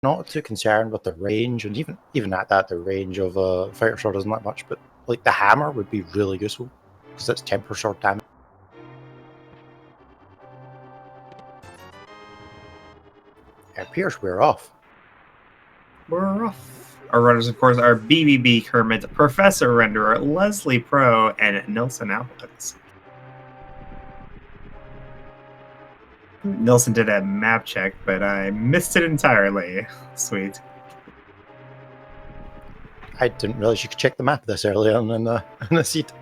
not too concerned with the range, and even at that, the range of a fighter sword isn't that much. But like the hammer would be really useful because it's temper sword damage. It appears we're off. We're off. Our runners, of course, are BBB Kermit, Professor Renderer, Leslie Pro, and Nilson Alex. Nilson did a map check, but I missed it entirely. Sweet. I didn't realize you could check the map this early on in the seat.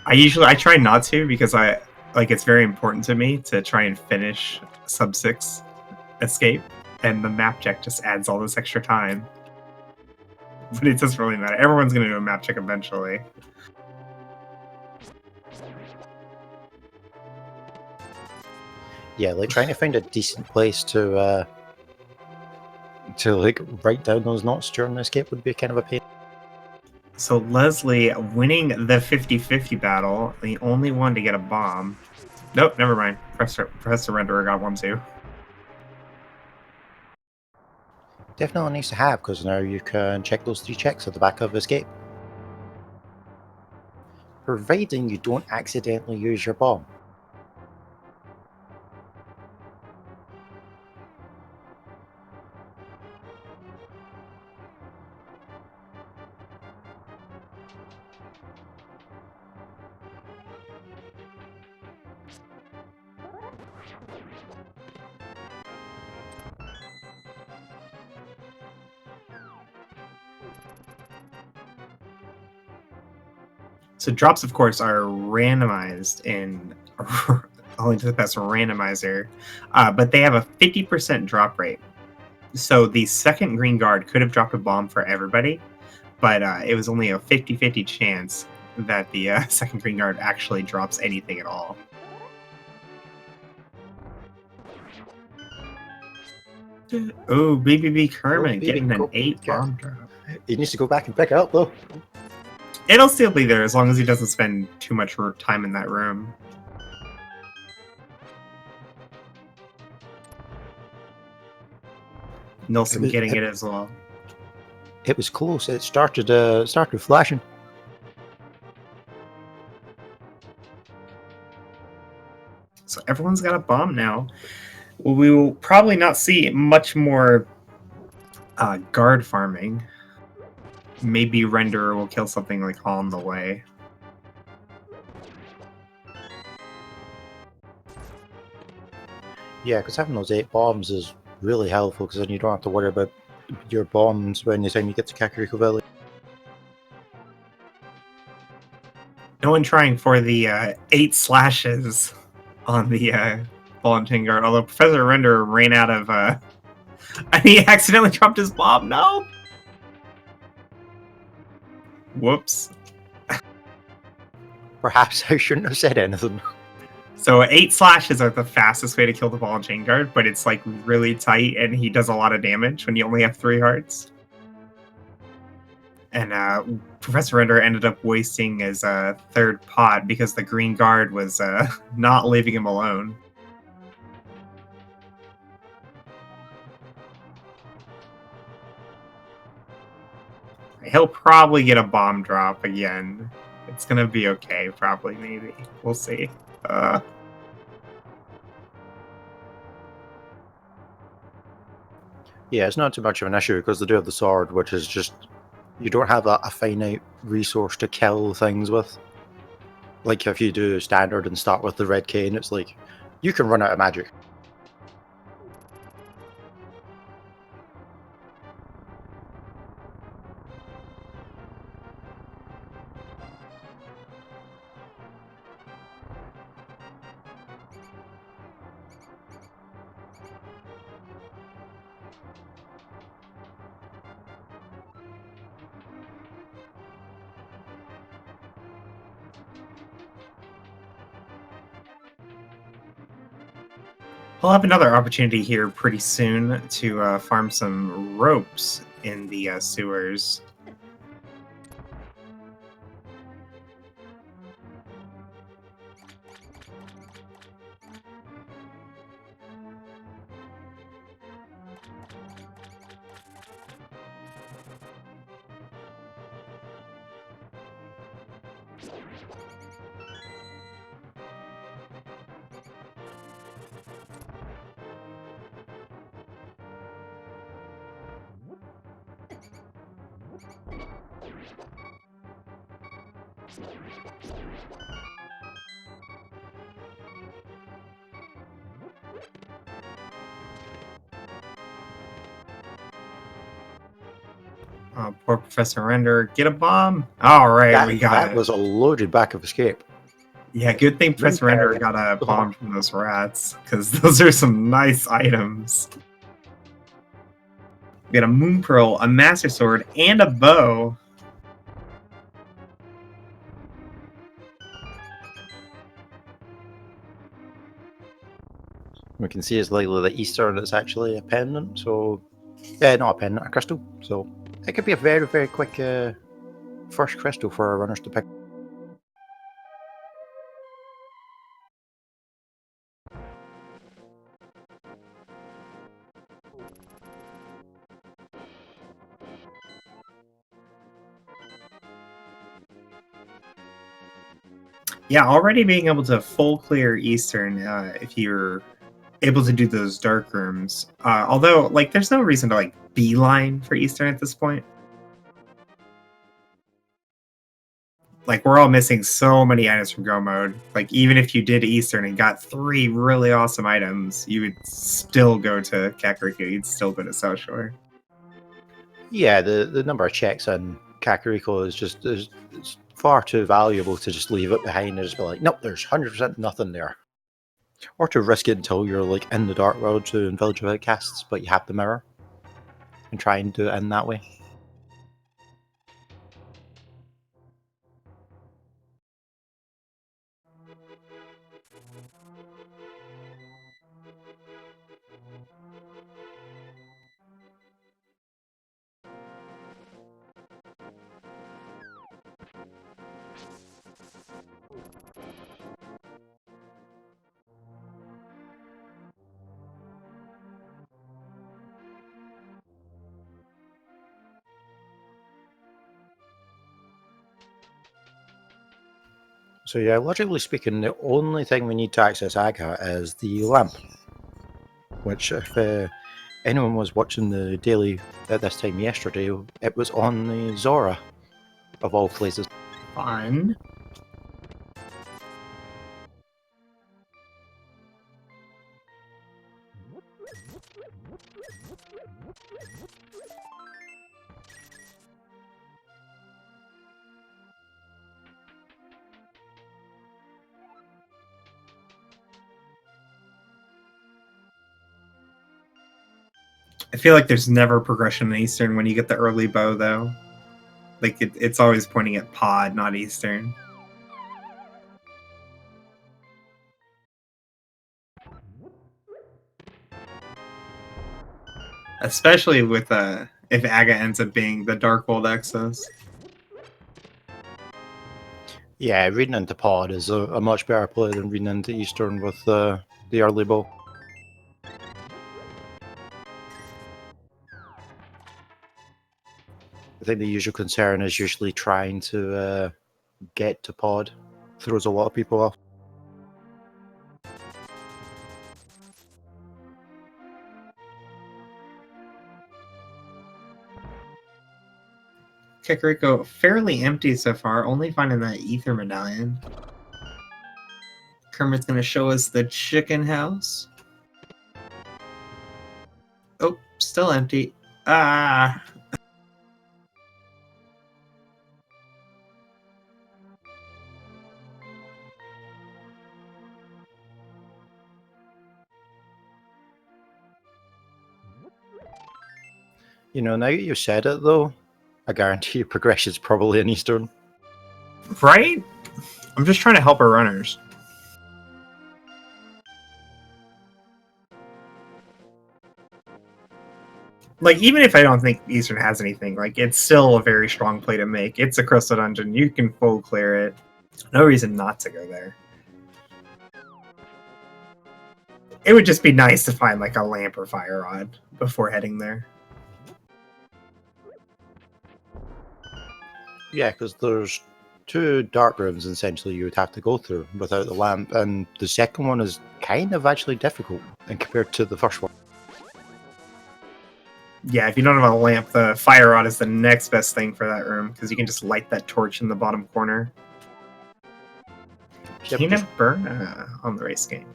I try not to because it's very important to me to try and finish sub 6 escape, and the map check just adds all this extra time. But it doesn't really matter. Everyone's gonna do a map check eventually. Yeah, like trying to find a decent place to like write down those notes during the escape would be kind of a pain. So Leslie winning the 50-50 battle, the only one to get a bomb. Nope, never mind. Professor Renderer got one too. Definitely nice to have, because now you can check those 3 checks at the back of escape. Providing you don't accidentally use your bomb. So drops, of course, are randomized in only to the best randomizer, but they have a 50% drop rate. So the second green guard could have dropped a bomb for everybody, but it was only a 50-50 chance that the second green guard actually drops anything at all. Oh, BBB Kermit getting an 8 bomb drop. He needs to go back and pick it up, though. It'll still be there as long as he doesn't spend too much time in that room. Nilson getting it as well. It was close. It started flashing. So everyone's got a bomb now. We will probably not see much more guard farming. Maybe Renderer will kill something like on the way. Yeah, because having those 8 bombs is really helpful, because then you don't have to worry about your bombs when the time you get to Kakariko Valley. No one trying for the 8 slashes on the ball and chain guard, although Professor Renderer ran out of... and he accidentally dropped his bomb, no! Whoops. Perhaps I shouldn't have said anything. So 8 slashes are the fastest way to kill the ball and chain guard, but it's like really tight and he does a lot of damage when you only have 3 hearts. And Professor Renderer ended up wasting his third pot because the green guard was not leaving him alone. He'll probably get a bomb drop again. It's gonna be okay, probably, maybe. We'll see. Yeah, it's not too much of an issue because they do have the sword, which is just... You don't have a finite resource to kill things with. Like if you do standard and start with the red cane, it's like you can run out of magic. We'll have another opportunity here pretty soon to farm some ropes in the sewers. Oh, poor Professor Render. Get a bomb. All right, we got That it. was a loaded back of escape. Yeah, good thing Professor Render got a bomb from those rats, because those are some nice items. We got a Moon Pearl, a Master Sword, and a bow. We can see it's likely that Eastern is actually a pendant, so yeah, not a pendant, a crystal. So it could be a very, very quick first crystal for our runners to pick. Yeah, already being able to full clear Eastern if you're able to do those dark rooms. Although, like, there's no reason to like beeline for Eastern at this point. Like, we're all missing so many items from Go mode. Like, even if you did Eastern and got 3 really awesome items, you would still go to Kakariko. You'd still go to South Shore. Yeah, the number of checks in Kakariko is just it's far too valuable to just leave it behind and just be like, nope, there's 100% nothing there. Or to risk it until you're like in the Dark World to in Village of Outcasts, but you have the mirror and try and do it in that way. So yeah, logically speaking, the only thing we need to access Aga is the lamp. Which, if anyone was watching the daily at this time yesterday, it was on the Zora, of all places. Fun. I feel like there's never progression in Eastern when you get the early bow, though. Like, it's always pointing at Pod, not Eastern. Especially with if Aga ends up being the Darkhold Exos. Yeah, reading into Pod is a much better play than reading into Eastern with the early bow. I think the usual concern is usually trying to get to Pod. Throws a lot of people off. Kakariko fairly empty so far, only finding that Ether Medallion. Kermit's gonna show us the chicken house. Oh, still empty. Ah! You know, now that you said it though, I guarantee you progression's probably in Eastern. Right? I'm just trying to help our runners. Like, even if I don't think Eastern has anything, like, it's still a very strong play to make. It's a Crystal Dungeon. You can full clear it. No reason not to go there. It would just be nice to find, like, a lamp or fire rod before heading there. Yeah, because there's two dark rooms essentially you would have to go through without the lamp, and the second one is kind of actually difficult and compared to the first one. Yeah, if you don't have a lamp, the fire rod is the next best thing for that room because you can just light that torch in the bottom corner. Yep, Can just- it burn on the race game?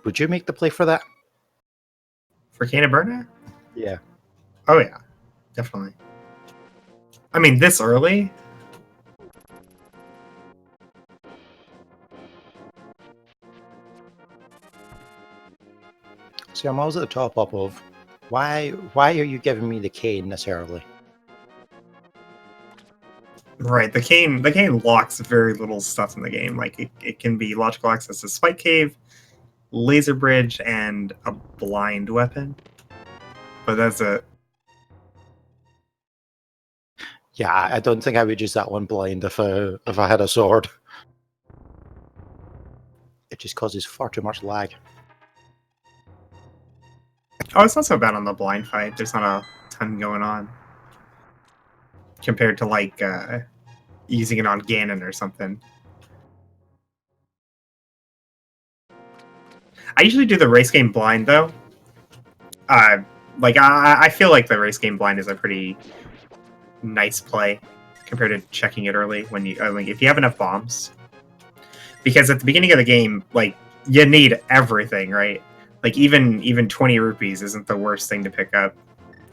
Would you make the play for that? For Can of Burna? Yeah. Oh yeah, definitely. I mean, this early? See, I'm always at the top up of why are you giving me the cane this early? Right, the cane locks very little stuff in the game. Like it can be logical access to Spike Cave, laser bridge, and a blind weapon. But that's it. Yeah, I don't think I would use that one blind if I had a sword. It just causes far too much lag. Oh, it's not so bad on the blind fight. There's not a ton going on compared to like using it on Ganon or something. I usually do the race game blind though. Like I feel like the race game blind is a pretty nice play compared to checking it early when you like if you have enough bombs. Because at the beginning of the game, like you need everything, right? Like even 20 rupees isn't the worst thing to pick up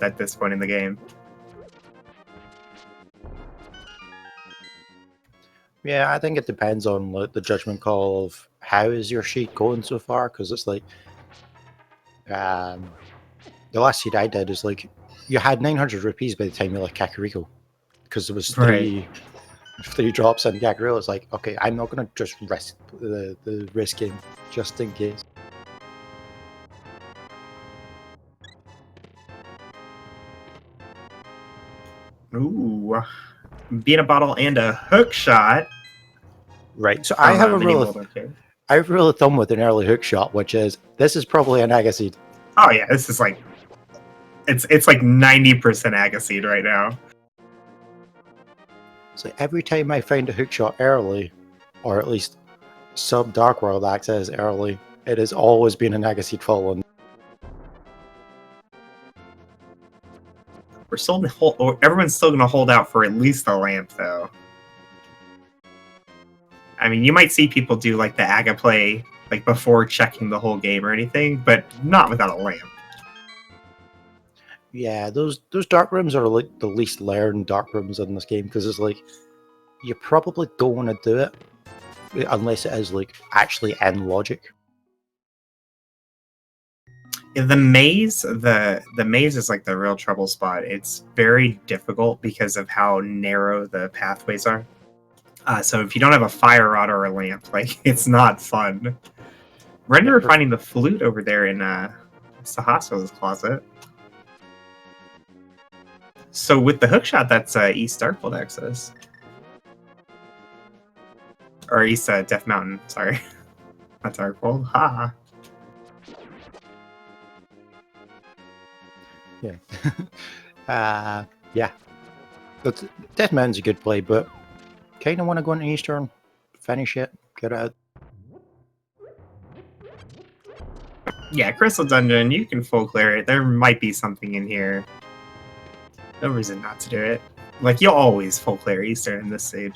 at this point in the game. Yeah, I think it depends on like, the judgment call of how is your sheet going so far, because it's like the last sheet I did is like you had 900 rupees by the time you left Kakariko, because there was Right. three drops in Kakariko. It's like, okay, I'm not gonna just risk the risk game just in case. Ooh, being a bottle and a hook shot. Right. So From Mini Boulder Cave. I have a rule of thumb with an early hook shot, which is this is probably an Agaseed. Oh yeah, this is like it's like 90% Agaseed right now. So every time I find a hook shot early, or at least sub Dark World access early, it has always been an Agaseed fallen. We're still everyone's still gonna hold out for at least the lamp though. I mean, you might see people do like the Aga play like before checking the whole game or anything, but not without a lamp. Yeah, those dark rooms are like the least learned dark rooms in this game, because it's like you probably don't want to do it unless it is like actually in logic. The maze, the maze is like the real trouble spot. It's very difficult because of how narrow the pathways are. So if you don't have a fire rod or a lamp, like it's not fun. Remember finding the flute over there in Sahasra's closet. So with the hookshot, that's East Darkfold access. Or East Death Mountain, sorry. Not Darkfold. Ha! Yeah. Yeah. But Death Mountain's a good play, but kind of want to go into Eastern, finish it, get out. Yeah, Crystal Dungeon, you can full clear it. There might be something in here. No reason not to do it. Like, you'll always full clear Eastern in this stage.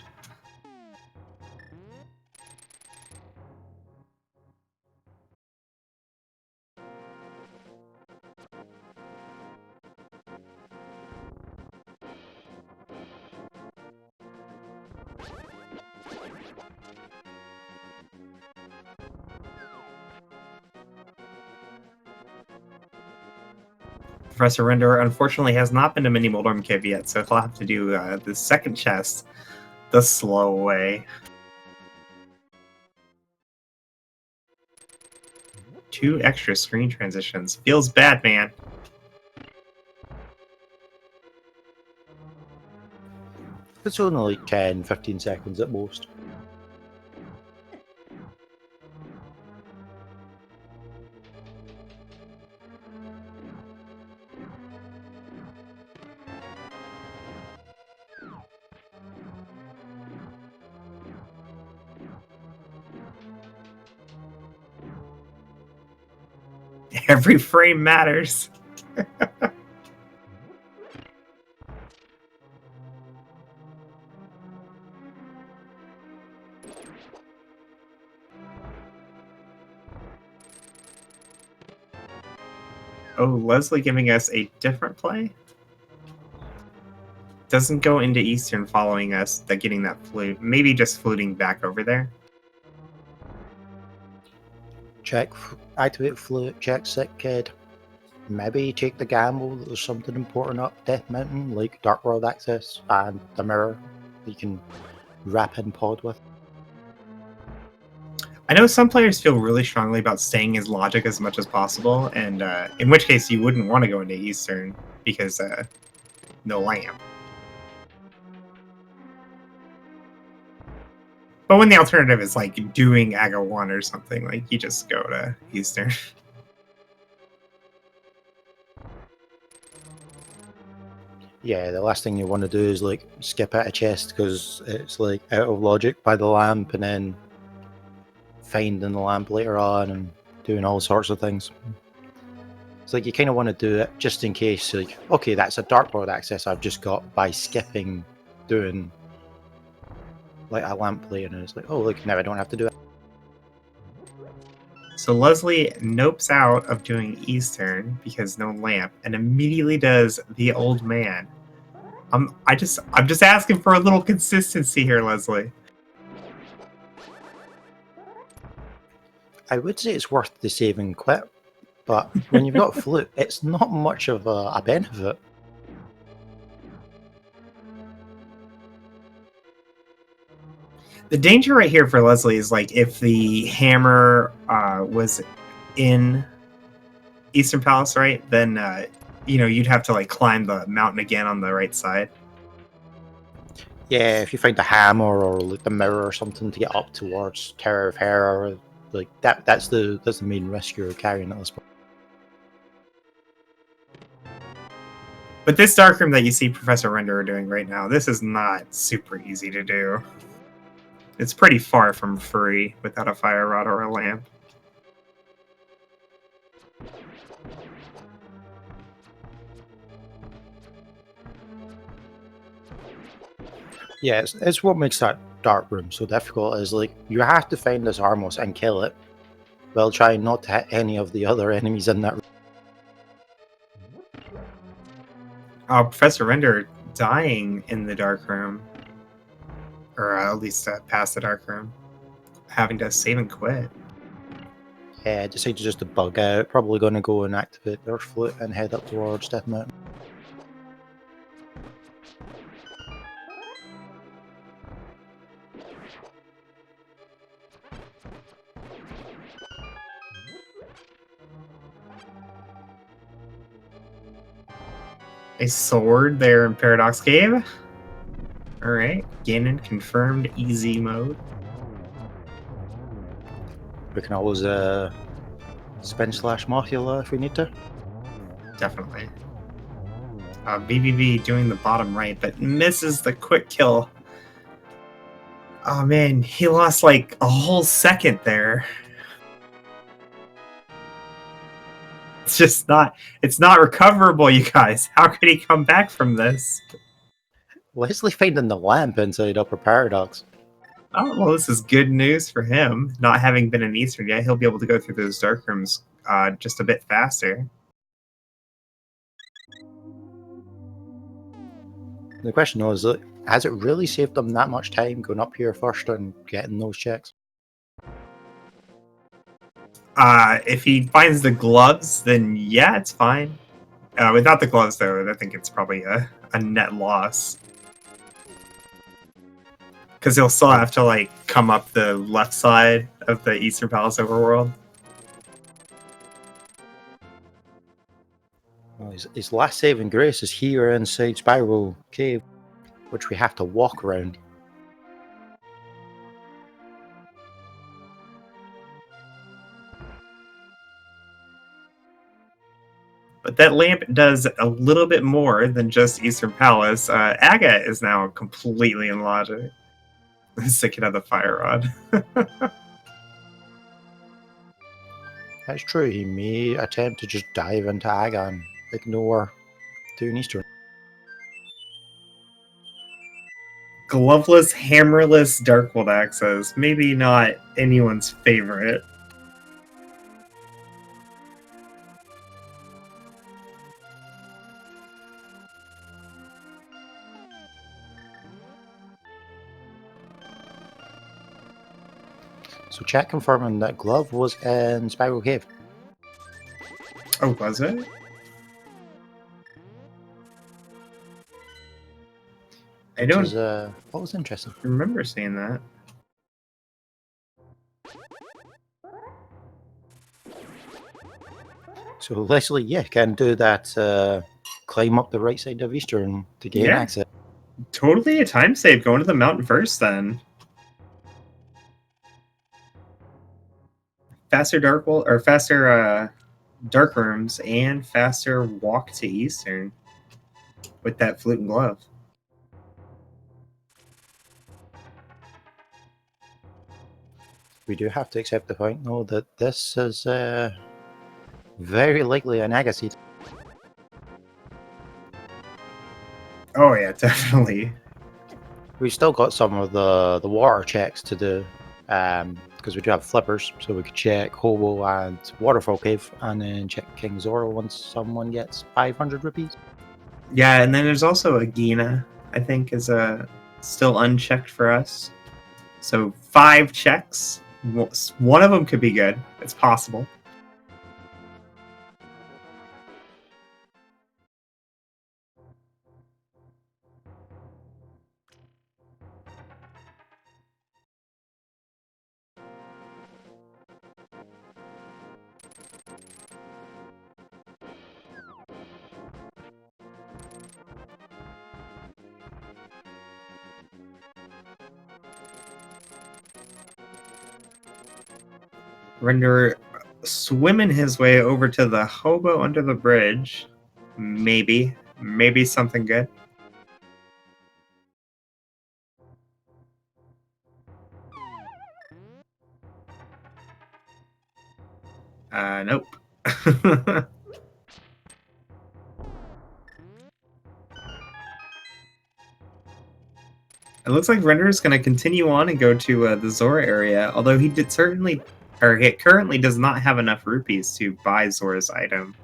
Professor Render unfortunately has not been to Mini Moldorm Cave yet, so he'll have to do the second chest the slow way. 2 extra screen transitions. Feels bad, man. It's only like 10, 15 seconds at most. Every frame matters. Oh, Leslie giving us a different play? Doesn't go into Eastern following us, getting that flute. Maybe just fluting back over there. Activate flute, check sick kid. Maybe take the gamble that there's something important up Death Mountain, like Dark World Access and the mirror that you can wrap in pod with. I know some players feel really strongly about staying as logic as much as possible, and in which case you wouldn't want to go into Eastern because no lamp. But when the alternative is like doing Aga 1 or something, like you just go to Eastern. Yeah, the last thing you want to do is like skip out a chest because it's like out of logic by the lamp and then finding the lamp later on and doing all sorts of things. It's like you kind of want to do it just in case, like, okay, that's a Dark World access I've just got by skipping doing like a lamp play, and it's like, oh, look, now I don't have to do it. So Leslie nopes out of doing Eastern because no lamp, and immediately does the old man. I'm just asking for a little consistency here, Leslie. I would say it's worth the save and quit, but when you've got flute, it's not much of a benefit. The danger right here for Leslie is like if the hammer was in Eastern Palace, right? Then you'd have to like climb the mountain again on the right side. Yeah, if you find the hammer or like the mirror or something to get up towards Tower of Terror, like that's the main risk you're carrying at this point. But this darkroom that you see Professor Renderer doing right now, this is not super easy to do. It's pretty far from free without a fire rod or a lamp. Yeah, it's what makes that dark room so difficult. Is like you have to find this Armos and kill it, while trying not to hit any of the other enemies in that room. Professor Renderer dying in the dark room, or at least past the dark room, having to save and quit. Yeah, decided just to bug out. Probably going to go and activate their flute and head up towards Death Mountain. A sword there in Paradox Cave. Alright, Ganon confirmed easy mode. We can always spin slash Mothula if we need to. Definitely. BBB doing the bottom right, but misses the quick kill. Oh man, he lost like a whole second there. It's not recoverable, you guys. How could he come back from this? Leslie finding the lamp inside Upper Paradox. Oh, well, this is good news for him. Not having been in Eastern yet, he'll be able to go through those dark rooms just a bit faster. The question is, has it really saved them that much time going up here first and getting those checks? If he finds the gloves, then yeah, it's fine. Without the gloves, though, I think it's probably a net loss. Because he'll still have to like come up the left side of the Eastern Palace overworld. Well, his last saving grace is here inside Spiral Cave, which we have to walk around. But that lamp does a little bit more than just Eastern Palace. Aga is now completely in logic. Sick of the fire rod. That's true. He may attempt to just dive into Aga and ignore Toon Eastern. Gloveless, hammerless Darkwold Axes. Maybe not anyone's favorite. So chat confirming that Glove was in Spiral Cave. Oh, was it? I don't What was interesting. remember seeing that. So Leslie, yeah, can do that. Climb up the right side of Eastern to gain Yeah. access. Totally a time save going to the mountain first then. Faster Darkwold or faster Dark Rooms and faster walk to Eastern with that flute and glove. We do have to accept the point, though, that this is very likely an Agassiz. Oh yeah, definitely. We've still got some of the water checks to do, because we do have flippers, so we could check Hobo and Waterfall Cave, and then check King Zoro once someone gets 500 rupees. Yeah, and then there's also a Gina, I think, is still unchecked for us. So 5 checks. One of them could be good. It's possible. Render swimming his way over to the hobo under the bridge. Maybe something good. Nope. It looks like Render is going to continue on and go to the Zora area, although he currently does not have enough rupees to buy Zora's item.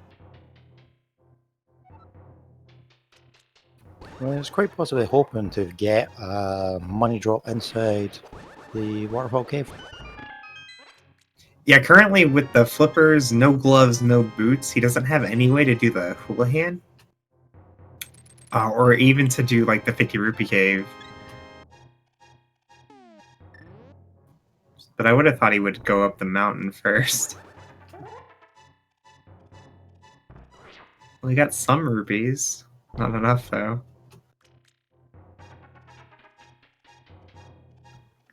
Well, it's quite possibly hoping to get a money drop inside the Waterfall Cave. Yeah, currently with the flippers, no gloves, no boots, he doesn't have any way to do the hula hand. Or even to do like the 50 rupee cave. But I would have thought he would go up the mountain first. Well, he got some rupees. Not enough, though.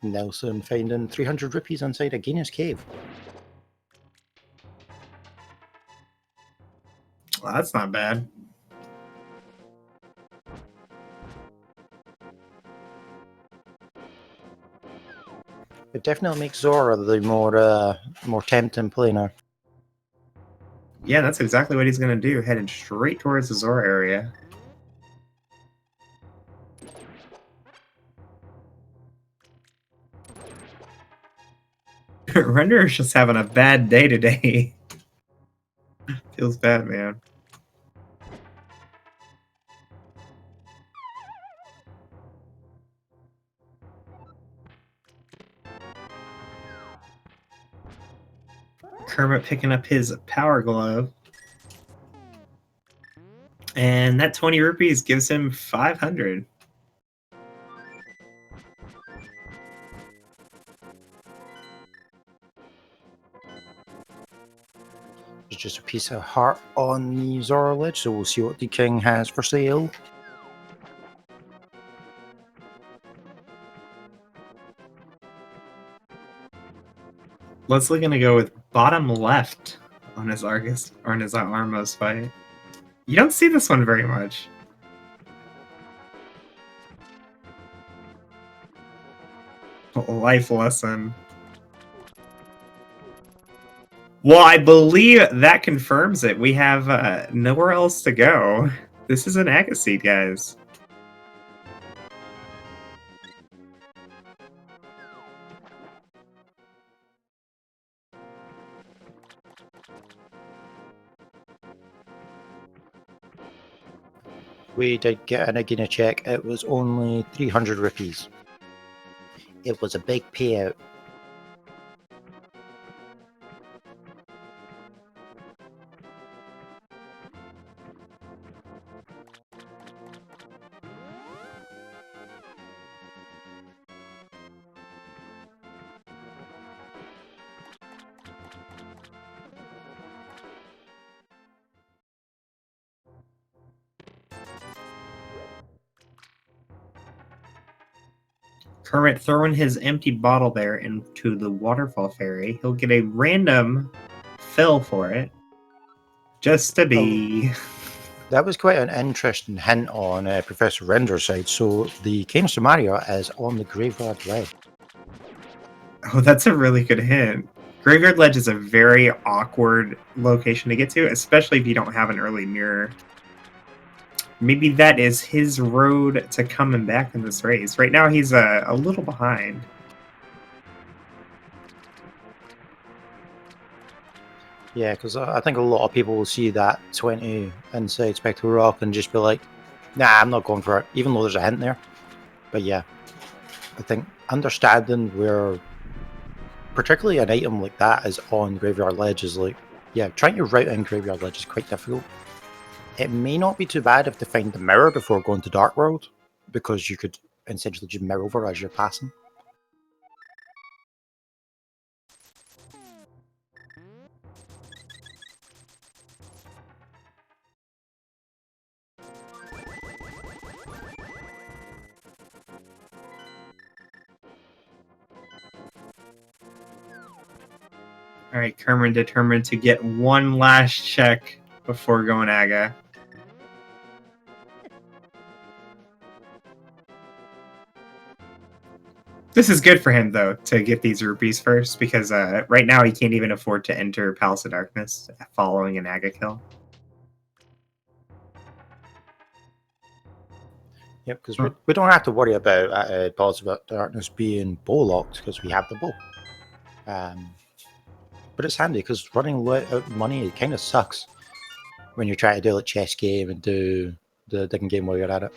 Nelson finding 300 rupees inside a Guinness cave. Well, that's not bad. It definitely makes Zora the more tempting play now. Yeah, that's exactly what he's going to do, heading straight towards the Zora area. Render is just having a bad day today. Feels bad, man. Kermit picking up his power glove. And that 20 rupees gives him 500. There's just a piece of heart on the Zora ledge, so we'll see what the king has for sale. Leslie gonna go with bottom left on his Argus or on his Armos fight. You don't see this one very much. Life lesson. Well, I believe that confirms it. We have nowhere else to go. This is an Agassiz, guys. We did get an Agina check. It was only 300 rupees. It was a big payout. Kermit throwing his empty bottle there into the waterfall fairy. He'll get a random fill for it. Just to be... That was quite an interesting hint on Professor Render's side. So the Canister Mario is on the Graveyard Ledge. Oh, that's a really good hint. Graveyard Ledge is a very awkward location to get to, especially if you don't have an early mirror. Maybe that is his road to coming back in this race. Right now, he's a little behind. Yeah, because I think a lot of people will see that 20 inside Spectral Rock and just be like, nah, I'm not going for it, even though there's a hint there. But yeah, I think understanding where particularly an item like that is on Graveyard Ledge is like, yeah, trying to route in Graveyard Ledge is quite difficult. It may not be too bad if they find the mirror before going to Dark World, because you could essentially just mirror over as you're passing. All right, Kermit determined to get one last check before going Aga. This is good for him, though, to get these rupees first, because right now he can't even afford to enter Palace of Darkness following an Aga kill. Yep, because we don't have to worry about Palace of Darkness being bow locked because we have the bow. But it's handy because running out of money, it kind of sucks when you're trying to do like chess game and do the digging game while you're at it.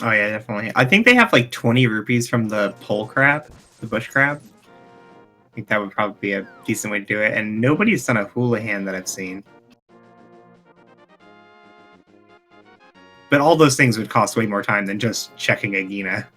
Oh yeah, definitely. I think they have like 20 rupees from the pole crab, the bush crab. I think that would probably be a decent way to do it. And nobody's done a Houlihan that I've seen. But all those things would cost way more time than just checking a Gina.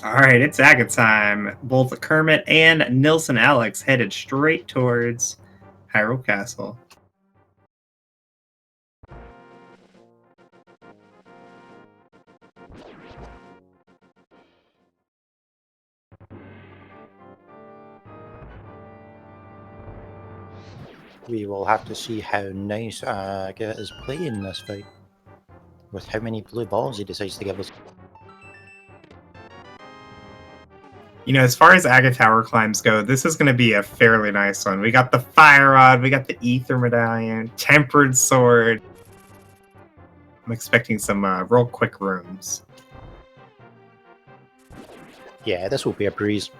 Alright, it's Aga time. Both Kermit and Nilsson Alex headed straight towards Hyrule Castle. We will have to see how nice Aga is playing this fight, with how many blue balls he decides to give us. You know, as far as Aga Tower climbs go, this is going to be a fairly nice one. We got the Fire Rod, we got the Ether Medallion, Tempered Sword. I'm expecting some real quick rooms. Yeah, this will be a breeze.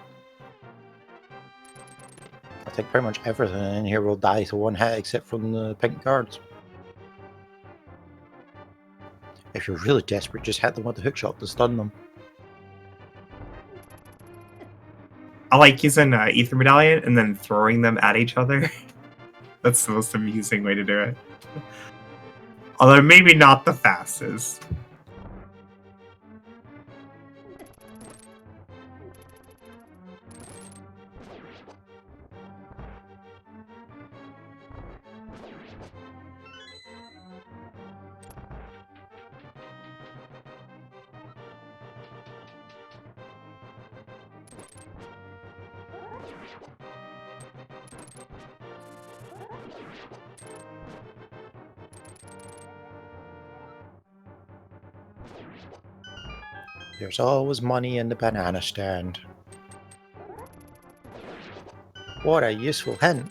I think pretty much everything in here will die to one hit except from the pink cards. If you're really desperate, just hit them with the hookshot to stun them. I like using Ether Medallion and then throwing them at each other. That's the most amusing way to do it. Although maybe not the fastest. There's always money in the banana stand. What a useful hint.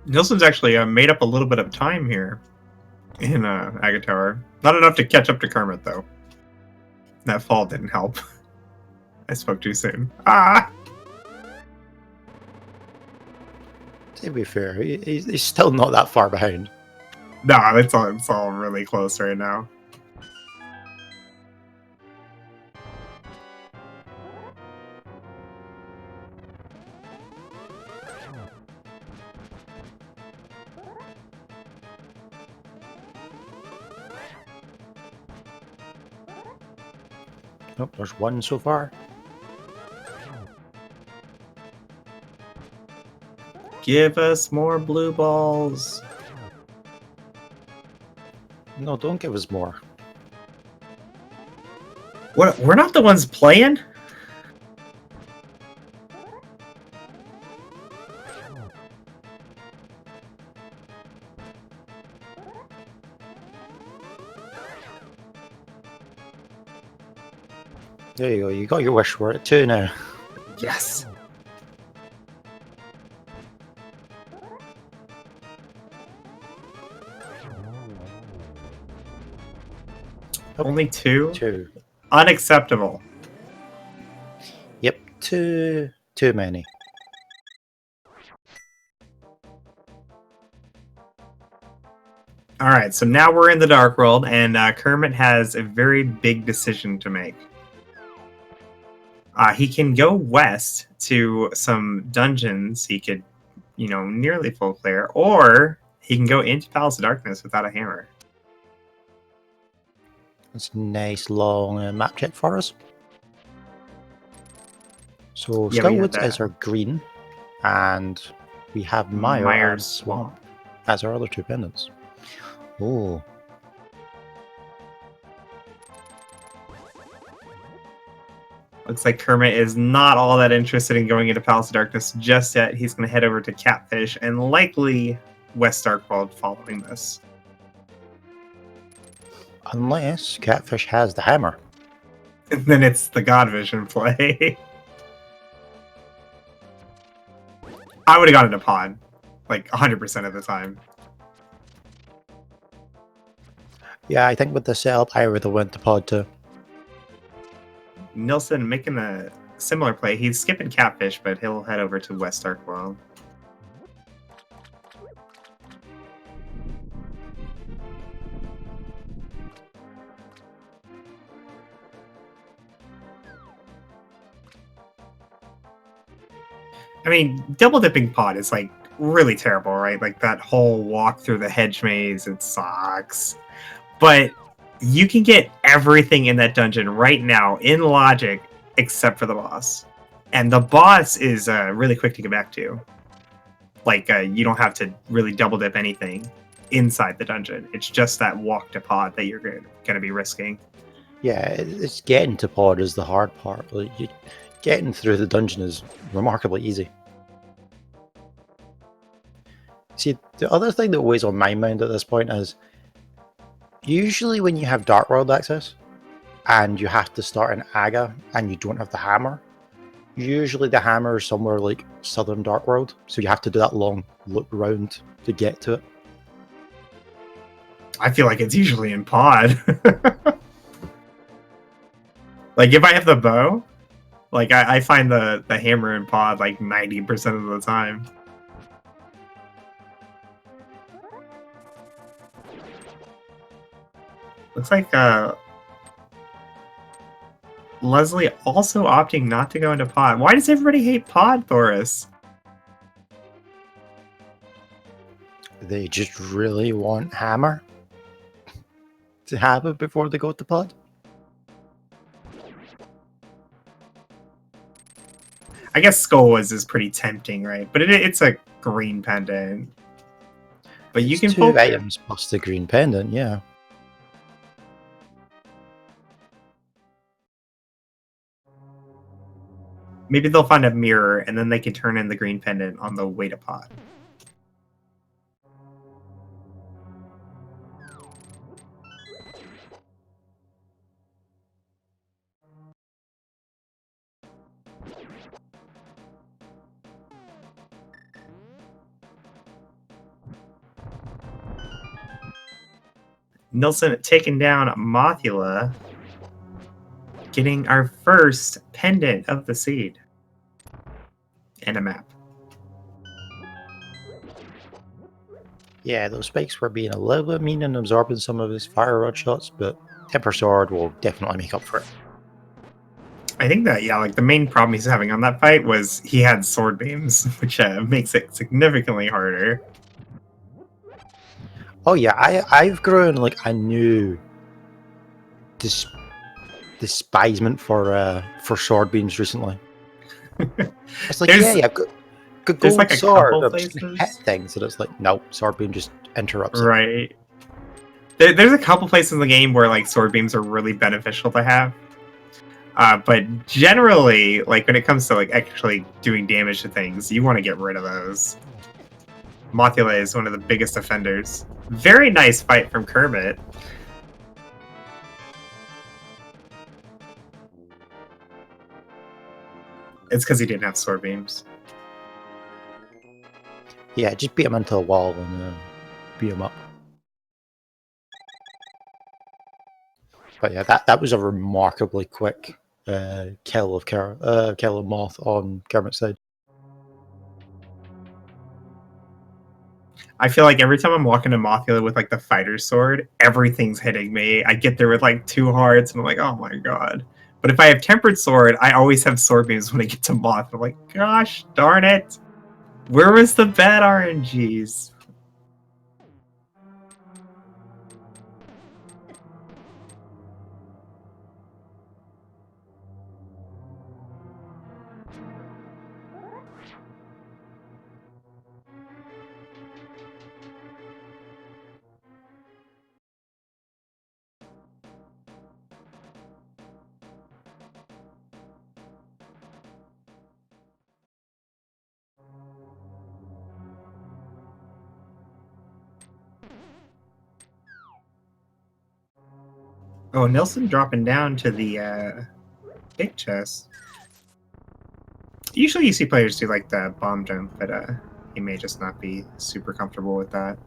Nilsson's actually made up a little bit of time here in Agatower. Not enough to catch up to Kermit, though. That fall didn't help. I spoke too soon. Ah! To be fair, he's still not that far behind. No, it's all really close right now. Oh, there's one so far. Give us more blue balls. No, don't give us more. What? We're not the ones playing? There you go, you got your wish for it too now. Yes. Only two? Two. Unacceptable. Yep, too many. Alright, so now we're in the Dark World, and Kermit has a very big decision to make. He can go west to some dungeons he could, nearly full clear, or he can go into Palace of Darkness without a hammer. That's a nice long map check for us. So Yeah, we Skullwoods had is our green, and we have Myers Swamp as our other two pendants. Oh. Looks like Kermit is not all that interested in going into Palace of Darkness just yet. He's going to head over to Catfish and likely West Darkworld following this. Unless Catfish has the hammer. And then it's the God Vision play. I would have gone into Pod, like 100% of the time. Yeah, I think with the setup, I would have went to Pod too. Nilsson making a similar play. He's skipping Catfish, but he'll head over to West Darkworld. I mean, double dipping Pod is like really terrible, right? Like that whole walk through the hedge maze, it sucks. But you can get everything in that dungeon right now in logic except for the boss. And the boss is really quick to get back to. Like, you don't have to really double dip anything inside the dungeon. It's just that walk to Pod that you're going to be risking. Yeah, it's getting to Pod is the hard part. Like, getting through the dungeon is remarkably easy. See, the other thing that weighs on my mind at this point is usually when you have Dark World access and you have to start an Aga and you don't have the hammer, usually the hammer is somewhere like Southern Dark World, so you have to do that long loop round to get to it. I feel like it's usually in Pod. Like, if I have the bow, like, I find the hammer in Pod like 90% of the time. Looks like Leslie also opting not to go into Pod. Why does everybody hate Pod, Thoris? They just really want hammer. to have it before they go to pod. I guess Skull is pretty tempting, right? But it's a green pendant. But you It's can 2 pull items plus the green pendant, yeah. Maybe they'll find a mirror and then they can turn in the green pendant on the way to pot. Nilsson taking down Mothula, getting our first pendant of the seed. And a map. Yeah, those spikes were being a little bit mean and absorbing some of his fire rod shots, but Temper Sword will definitely make up for it. I think that, yeah, like the main problem he's having on that fight was he had sword beams, which makes it significantly harder. Oh yeah, I've grown like a new despisement for sword beams recently. It's like, yeah, I've got there's gold like a sword. couple I'm just gonna hit places. things, and it's like, no, sword beam just interrupts it. Right. There's a couple places in the game where like sword beams are really beneficial to have. But generally, like when it comes to like actually doing damage to things, you want to get rid of those. Mothula is one of the biggest offenders. Very nice fight from Kermit. It's because he didn't have sword beams. Yeah, just beat him into a wall and beat him up. But yeah, that was a remarkably quick kill of Moth on Kermit's side. I feel like every time I'm walking to Mothula with like the fighter's sword, everything's hitting me. I get there with like 2 hearts, and I'm like, oh my god. But if I have tempered sword, I always have sword beams when I get to Moth. I'm like, gosh darn it. Where was the bad RNGs? Oh, Nilsson dropping down to the big chest. Usually you see players do like the bomb jump, but he may just not be super comfortable with that.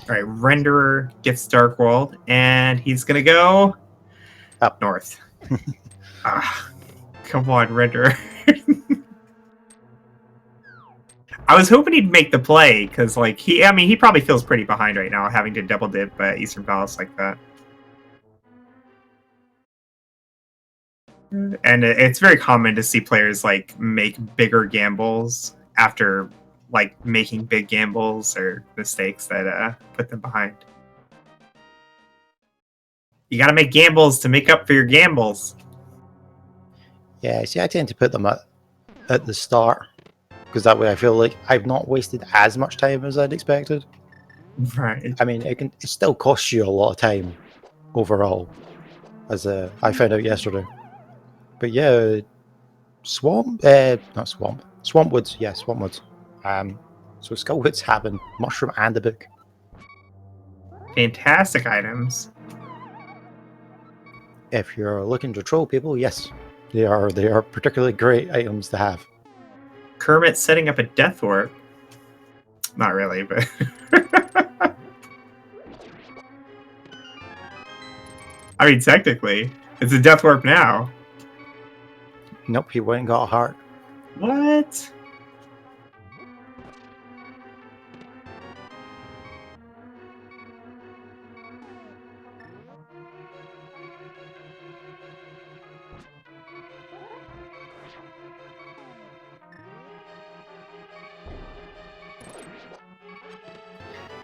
Alright, Renderer gets Dark World, and he's gonna go Up north. Come on, Renderer. I was hoping he'd make the play, because like he probably feels pretty behind right now, having to double dip Eastern Palace like that. And it's very common to see players like make bigger gambles after like making big gambles or mistakes that put them behind. You got to make gambles to make up for your gambles. Yeah, see, I tend to put them at the start, because that way I feel like I've not wasted as much time as I'd expected. Right. I mean, it still costs you a lot of time overall, as I found out yesterday. But yeah, not Swamp. Swampwoods, yeah, Swampwoods. So Skullwoods having Mushroom and a book. Fantastic items. If you're looking to troll people, yes, they are particularly great items to have. Kermit setting up a death warp. Not really, but I mean, technically, it's a death warp now. Nope, he went and got a heart. What?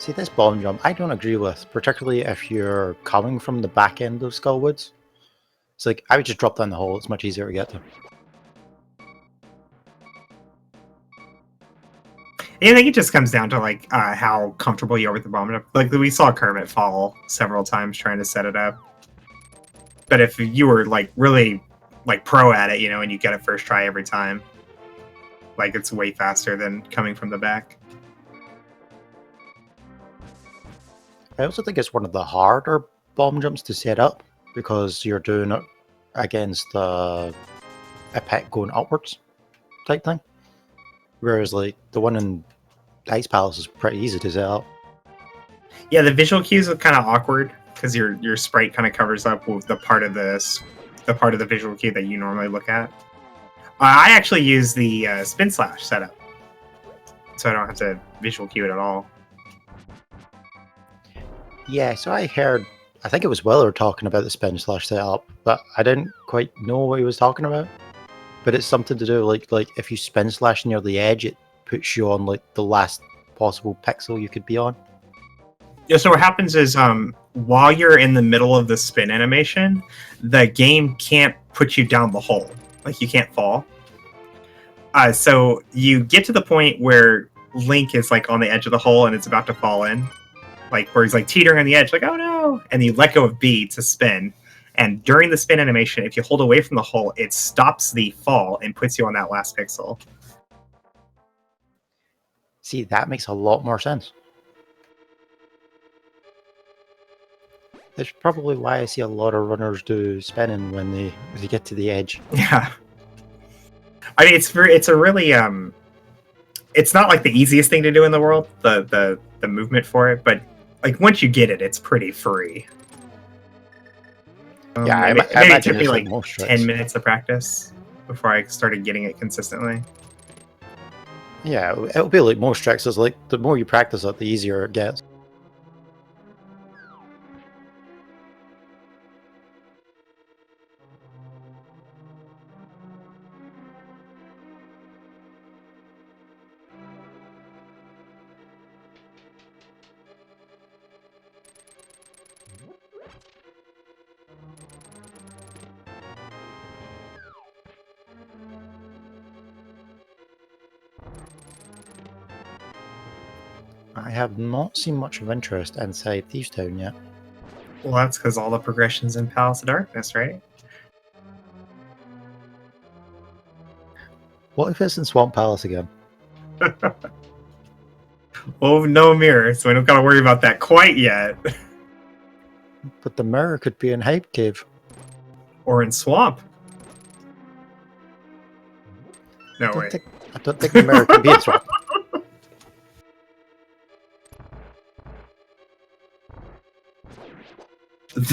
See, this bomb jump, I don't agree with, particularly if you're coming from the back end of Skullwoods. It's like, I would just drop down the hole, it's much easier to get to. I think it just comes down to like how comfortable you are with the bomb. Like we saw Kermit fall several times trying to set it up. But if you were like really like pro at it, and you get it first try every time, like it's way faster than coming from the back. I also think it's one of the harder bomb jumps to set up because you're doing it against a pet going upwards type thing. Whereas like the one in Ice Palace is pretty easy to set up. Yeah, the visual cues are kind of awkward because your sprite kind of covers up with the part of the visual cue that you normally look at. I actually use the spin slash setup, so I don't have to visual cue it at all. Yeah, so I think it was Willer talking about the spin slash setup, but I didn't quite know what he was talking about. But it's something to do like if you spin slash near the edge, it puts you on like the last possible pixel you could be on. Yeah, so what happens is while you're in the middle of the spin animation, the game can't put you down the hole. Like you can't fall. So you get to the point where Link is like on the edge of the hole and it's about to fall in. Like where he's like teetering on the edge, like, oh no! And you let go of B to spin. And during the spin animation, if you hold away from the hole, it stops the fall and puts you on that last pixel. See, that makes a lot more sense. That's probably why I see a lot of runners do spinning when they get to the edge. Yeah. I mean, it's a really it's not like the easiest thing to do in the world, the movement for it, but like once you get it, it's pretty free. Yeah, I maybe it took me like 10 minutes of practice before I started getting it consistently. Yeah, it'll be like most tricks. It's like the more you practice it, the easier it gets. I have not seen much of interest inside Thieves Town yet. Well, that's because all the progression's in Palace of Darkness, right? What if it's in Swamp Palace again? Well, no mirror, so we don't gotta worry about that quite yet. But the mirror could be in Hype Cave. Or in Swamp. No, wait. I don't think the mirror could be in Swamp.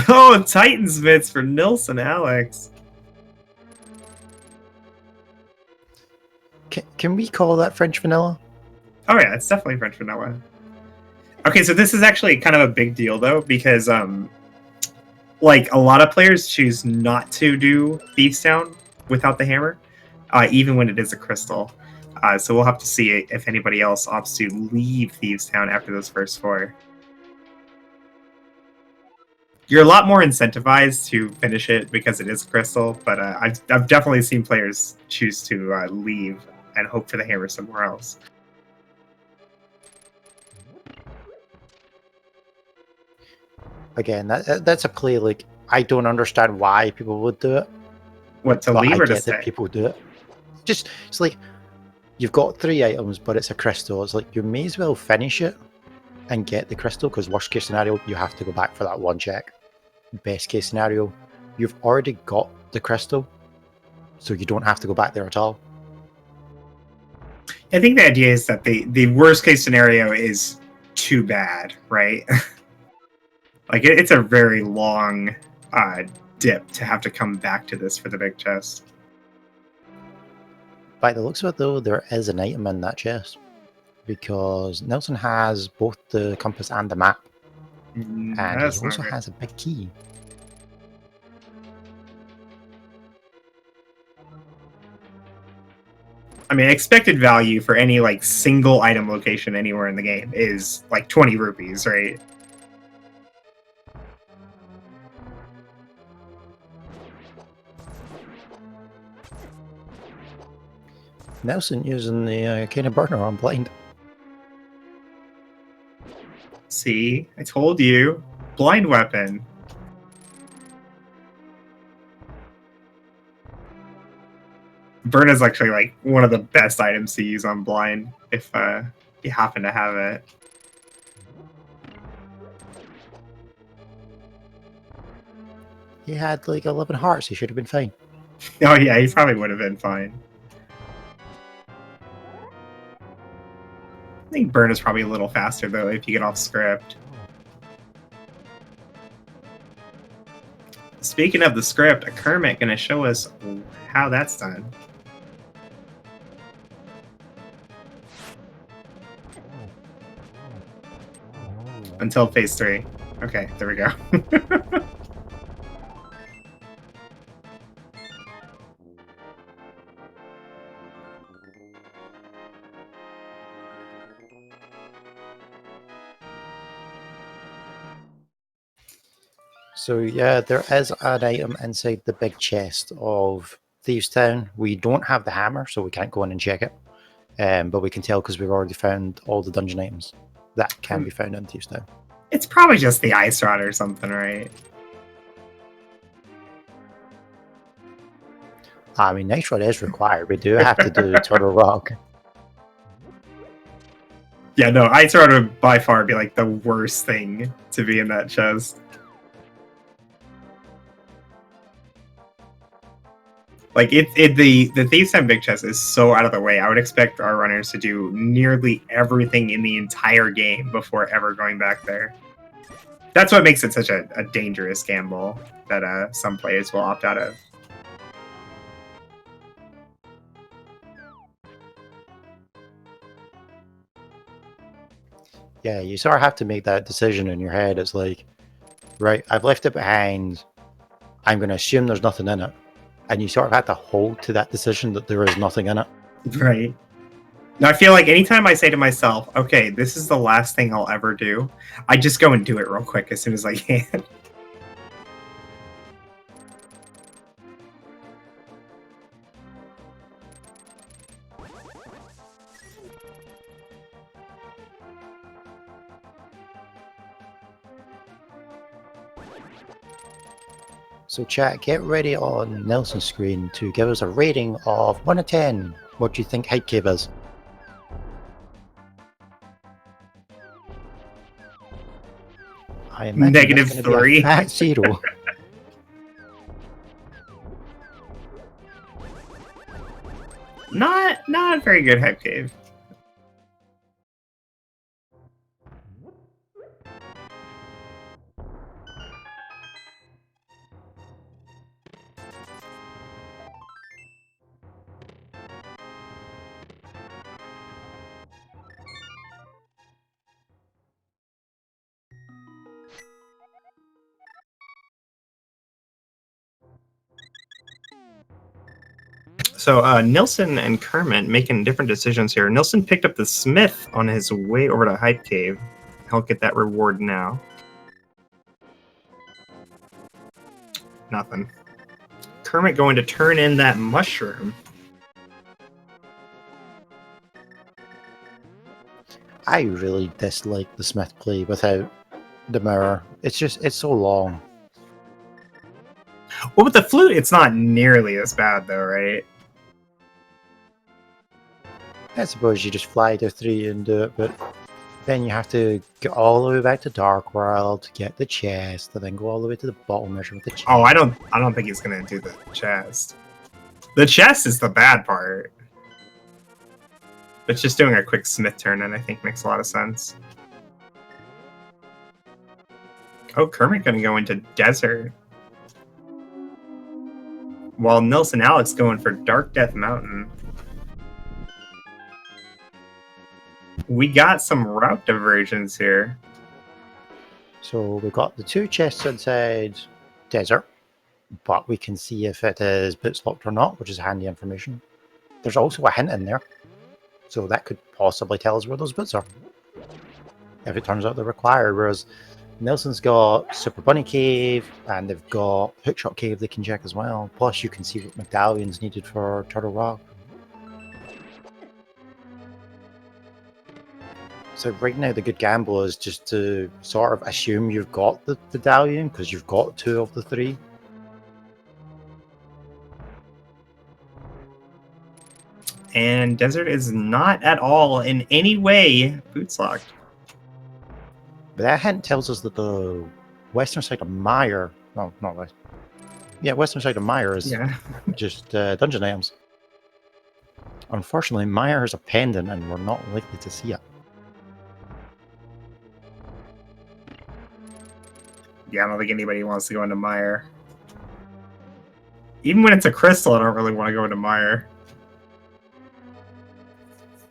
Oh, Titans bits for Nilsson Alex. Can we call that French vanilla? Oh yeah, it's definitely French vanilla. Okay, so this is actually kind of a big deal though, because like a lot of players choose not to do Thieves Town without the hammer, even when it is a crystal. So we'll have to see if anybody else opts to leave Thieves Town after those first 4. You're a lot more incentivized to finish it because it is a crystal, but I've definitely seen players choose to leave and hope for the hammer somewhere else. Again, that's a play like I don't understand why people would do it. What, to but leave I or to get stay? that people do it. It's like you've got 3 items, but it's a crystal. It's like you may as well finish it and get the crystal, because worst case scenario, you have to go back for that one check. Best case scenario, you've already got the crystal, so you don't have to go back there at all. I think the idea is that the worst case scenario is too bad, right? Like it's a very long dip to have to come back to this for the big chest. By the looks of it, though, there is an item in that chest, because Nelson has both the compass and the map, and he also has a big key. I mean, expected value for any like single item location anywhere in the game is like 20 rupees, right? Nelson using the cane of burner on blind. See, I told you, blind weapon. Burn is actually like one of the best items to use on blind if you happen to have it. He had like 11 hearts. He should have been fine. Oh yeah, he probably would have been fine. I think Burn is probably a little faster though if you get off script. Speaking of the script, a Kermit gonna show us how that's done. Until phase 3. Okay, there we go. So yeah, there is an item inside the big chest of Thieves Town. We don't have the hammer, so we can't go in and check it. But we can tell because we've already found all the dungeon items that can be found in Thieves Town. It's probably just the ice rod or something, right? I mean, Night Rod is required. We do have to do Turtle Rock. Yeah, no, ice rod would by far be like the worst thing to be in that chest. Like the Thieves Town big chest is so out of the way. I would expect our runners to do nearly everything in the entire game before ever going back there. That's what makes it such a dangerous gamble that some players will opt out of. Yeah, you sort of have to make that decision in your head. It's like, right, I've left it behind. I'm going to assume there's nothing in it. And you sort of have to hold to that decision that there is nothing in it. Right. Now, I feel like anytime I say to myself, okay, this is the last thing I'll ever do, I just go and do it real quick as soon as I can. So chat, get ready on Nelson's screen to give us a rating of 1 to 10. What do you think Hype Cave is? I imagine Negative that's gonna be 3. a fat 0. Not very good Hype Cave. So Nilson and Kermit making different decisions here. Nilson picked up the Smith on his way over to Hype Cave. He'll get that reward now. Nothing. Kermit going to turn in that mushroom. I really dislike the Smith play without the mirror. It's so long. Well, with the flute, it's not nearly as bad though, right? I suppose you just fly to 3 and do it, but then you have to get all the way back to Dark World to get the chest, and then go all the way to the bottom mission with the chest. Oh, I don't think he's gonna do the chest. The chest is the bad part. But just doing a quick Smith turn in, I think, makes a lot of sense. Oh, Kermit gonna go into Desert. While Nilson Alex going for Dark Death Mountain. We got some route diversions here. So we got the 2 chests inside Desert, but we can see if it is boots locked or not, which is handy information. there's also a hint in there. So that could possibly tell us where those bits are. If it turns out they're required. Whereas Nelson's got Super Bunny Cave, and they've got Hookshot Cave they can check as well. Plus you can see what medallions needed for Turtle Rock. So right now the good gamble is just to sort of assume you've got the medallion, because you've got 2 of the 3. And Desert is not at all in any way boots locked. But that hint tells us that the western side of Mire, no, not west. Yeah, western side of Mire is just dungeon items. Unfortunately, Mire has a pendant and we're not likely to see it. Yeah, I don't think anybody wants to go into Mire. Even when it's a crystal, I don't really want to go into Mire.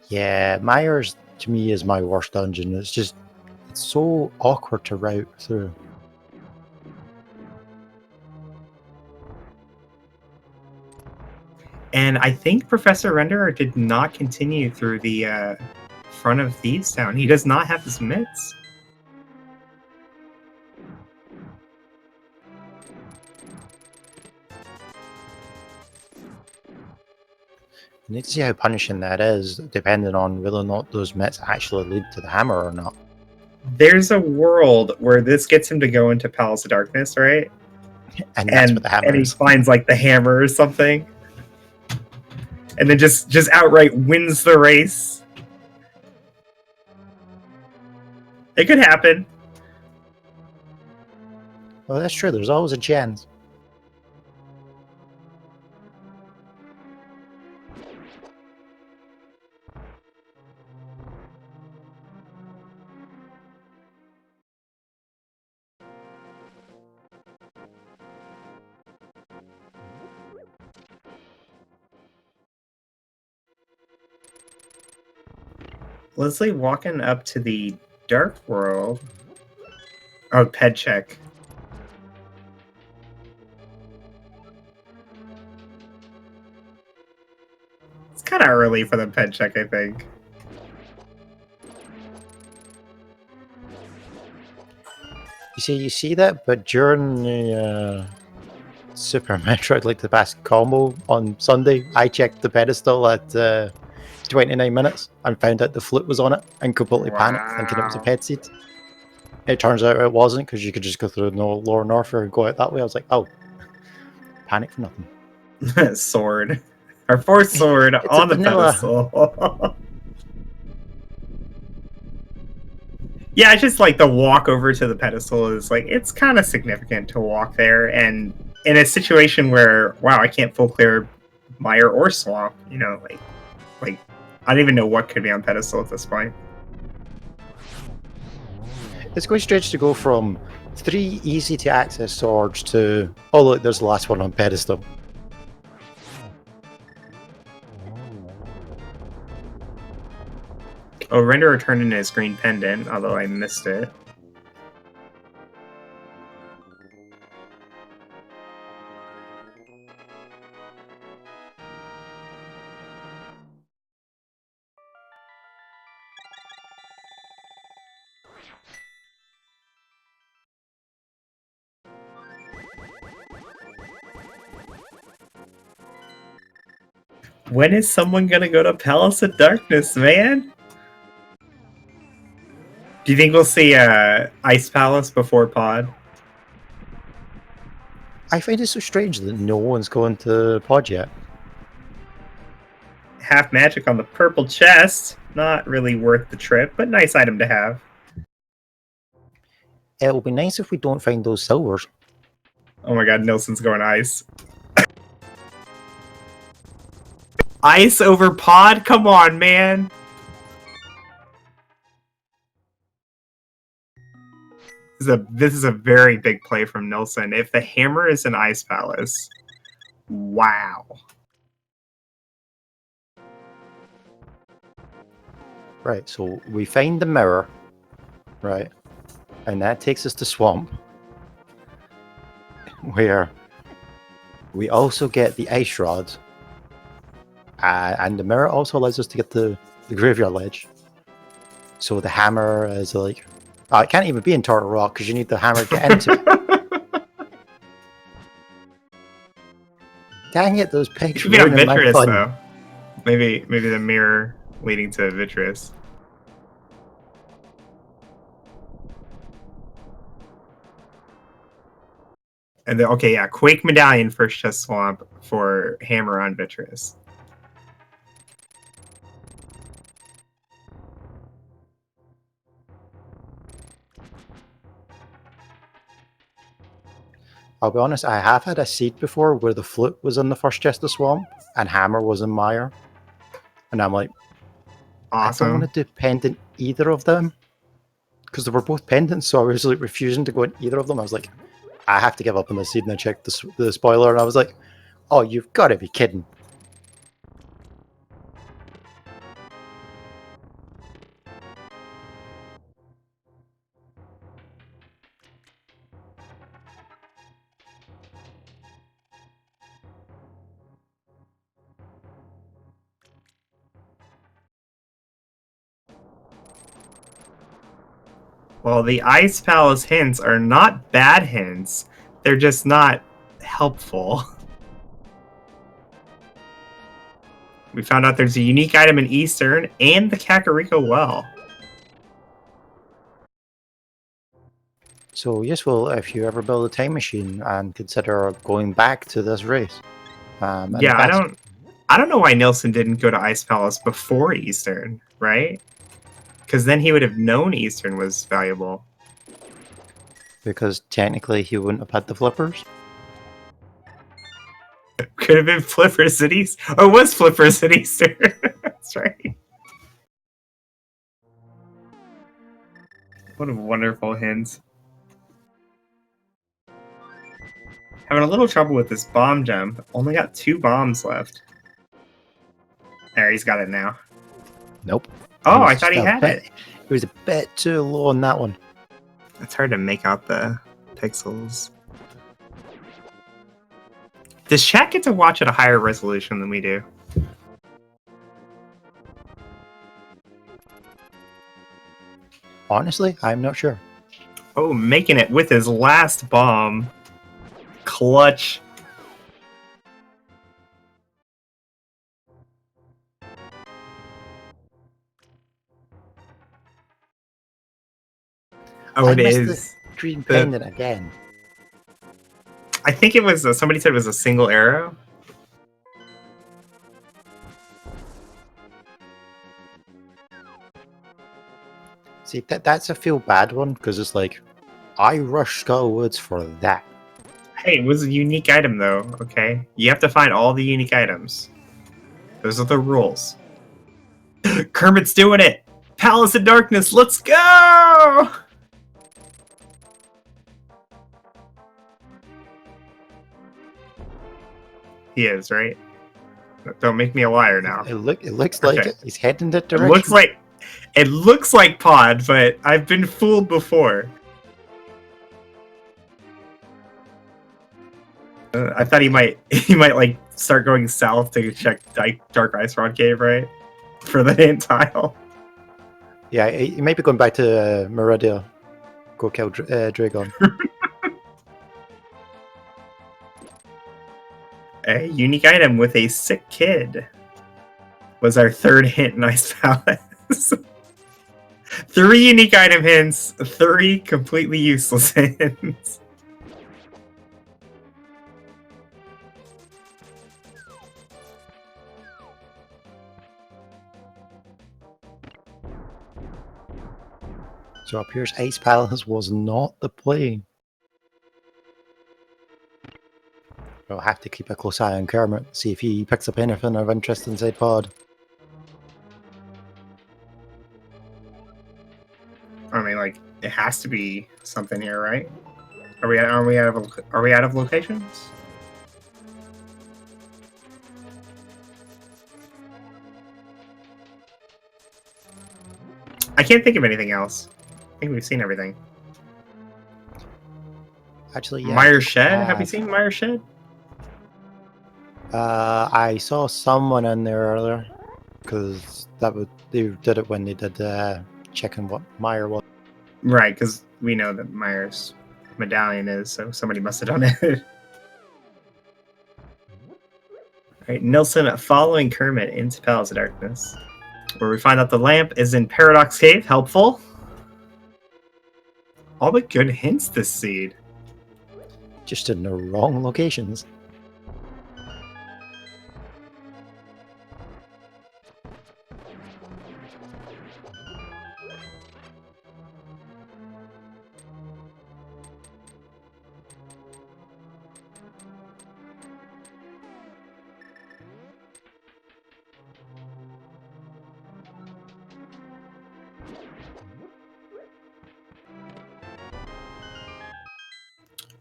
Yeah, Mire's to me is my worst dungeon. It's so awkward to route through. And I think Professor Renderer did not continue through the front of Thieves Town. He does not have his mitts. You need to see how punishing that is, depending on whether or not those mitts actually lead to the hammer or not. There's a world where this gets him to go into Palace of Darkness, right? And that's what the hammer and he is. finds like the hammer or something. And then just outright wins the race. It could happen. Well, that's true. There's always a chance. Leslie walking up to the Dark World. Oh, ped check. It's kind of early for the ped check, I think. You see that, but during the Super Metroid Like the Past combo on Sunday, I checked the pedestal at 29 minutes and found out the flute was on it and completely panicked, thinking it was a ped seed. It turns out it wasn't, because you could just go through the lower Norfair and go out that way. I was like, oh, panic for nothing. Sword. Our fourth sword on the pedestal. Yeah, it's just like the walk over to the pedestal is like, it's kind of significant to walk there. And in a situation where, wow, I can't full clear Mire or Swamp, you know, like I don't even know what could be on pedestal at this point. It's quite strange to go from 3 easy to access swords to, oh look, there's the last one on pedestal. Oh, Renderer turned into his green pendant, although I missed it. When is someone gonna go to Palace of Darkness, man? Do you think we'll see Ice Palace before Pod? I find it so strange that no one's going to Pod yet. Half magic on the purple chest. Not really worth the trip, but nice item to have. It will be nice if we don't find those silvers. Oh my god, Nilsson's going ice. Ice over Pod? Come on, man. This is a very big play from Nilsson. If the hammer is an Ice Palace, wow. Right, so we find the mirror, right, and that takes us to Swamp, where we also get the ice rod, And the mirror also allows us to get the graveyard ledge. So the hammer is like... Oh, it can't even be in Turtle Rock because you need the hammer to get into it. Dang it, those It pigs could be on ruining my Vitreous, fun. though. Maybe the mirror leading to Vitreous. And then, okay, yeah, Quake Medallion first chest swamp for hammer on Vitreous. I'll be honest, I have had a seed before where the flute was in the first chest of swamp and hammer was in mire. And I'm like, I don't want Awesome. to depend on either of them. Because they were both pendants, so I was like refusing to go in either of them. I was like, I have to give up on the seed, and I checked the spoiler, and I was like, oh, you've got to be kidding. Well, the Ice Palace hints are not bad hints. They're just not helpful. We found out there's a unique item in Eastern and the Kakariko Well. So useful if you ever build a time machine and consider going back to this race. In the Yeah, past. I don't know why Nilsson didn't go to Ice Palace before Eastern, right? Because then he would have known Eastern was valuable. Because technically he wouldn't have had the flippers. Could have been Flipper Cities, or was Flipper Cities? That's right. What a wonderful hint. Having a little trouble with this bomb jump. Only got 2 bombs left. There, he's got it now. Nope. Oh, I thought he had it. He was a bit too low on that one. It's hard to make out the pixels. Does chat get to watch at a higher resolution than we do? Honestly, I'm not sure. Oh, making it with his last bomb. Clutch. Oh, it missed is. The green pendant again. I think it was, somebody said it was a single arrow. See, that's a feel bad one, because it's like, I rushed Skullwoods for that. Hey, it was a unique item, though, okay? You have to find all the unique items. Those are the rules. Kermit's doing it! Palace of Darkness, let's go! He is, right? Don't make me a liar now. It looks like Okay. it. He's heading that direction. It looks like Pod, but I've been fooled before. I thought he might like start going south to check Dark Ice Rod Cave, right? For the hint tile. Yeah, he might be going back to Meridia. Go kill Dragon. A unique item with a sick kid was our third hint in Ice Palace. 3 unique item hints, 3 completely useless hints. So it appears Ice Palace was not the play. We'll have to keep a close eye on Kermit, see if he picks up anything of interest inside Pod. I mean, like, it has to be something here, right? Are we out of locations? I can't think of anything else. I think we've seen everything. Actually, yeah. Meyer Shed? Have you seen Meyer Shed? I saw someone in there earlier because they did it when they did checking what Meyer was. Right, because we know that Meyer's medallion is, so somebody must have done it. Right, Nilsson following Kermit into Palace of Darkness, where we find out the lamp is in Paradox Cave. Helpful. All the good hints this seed. Just in the wrong locations.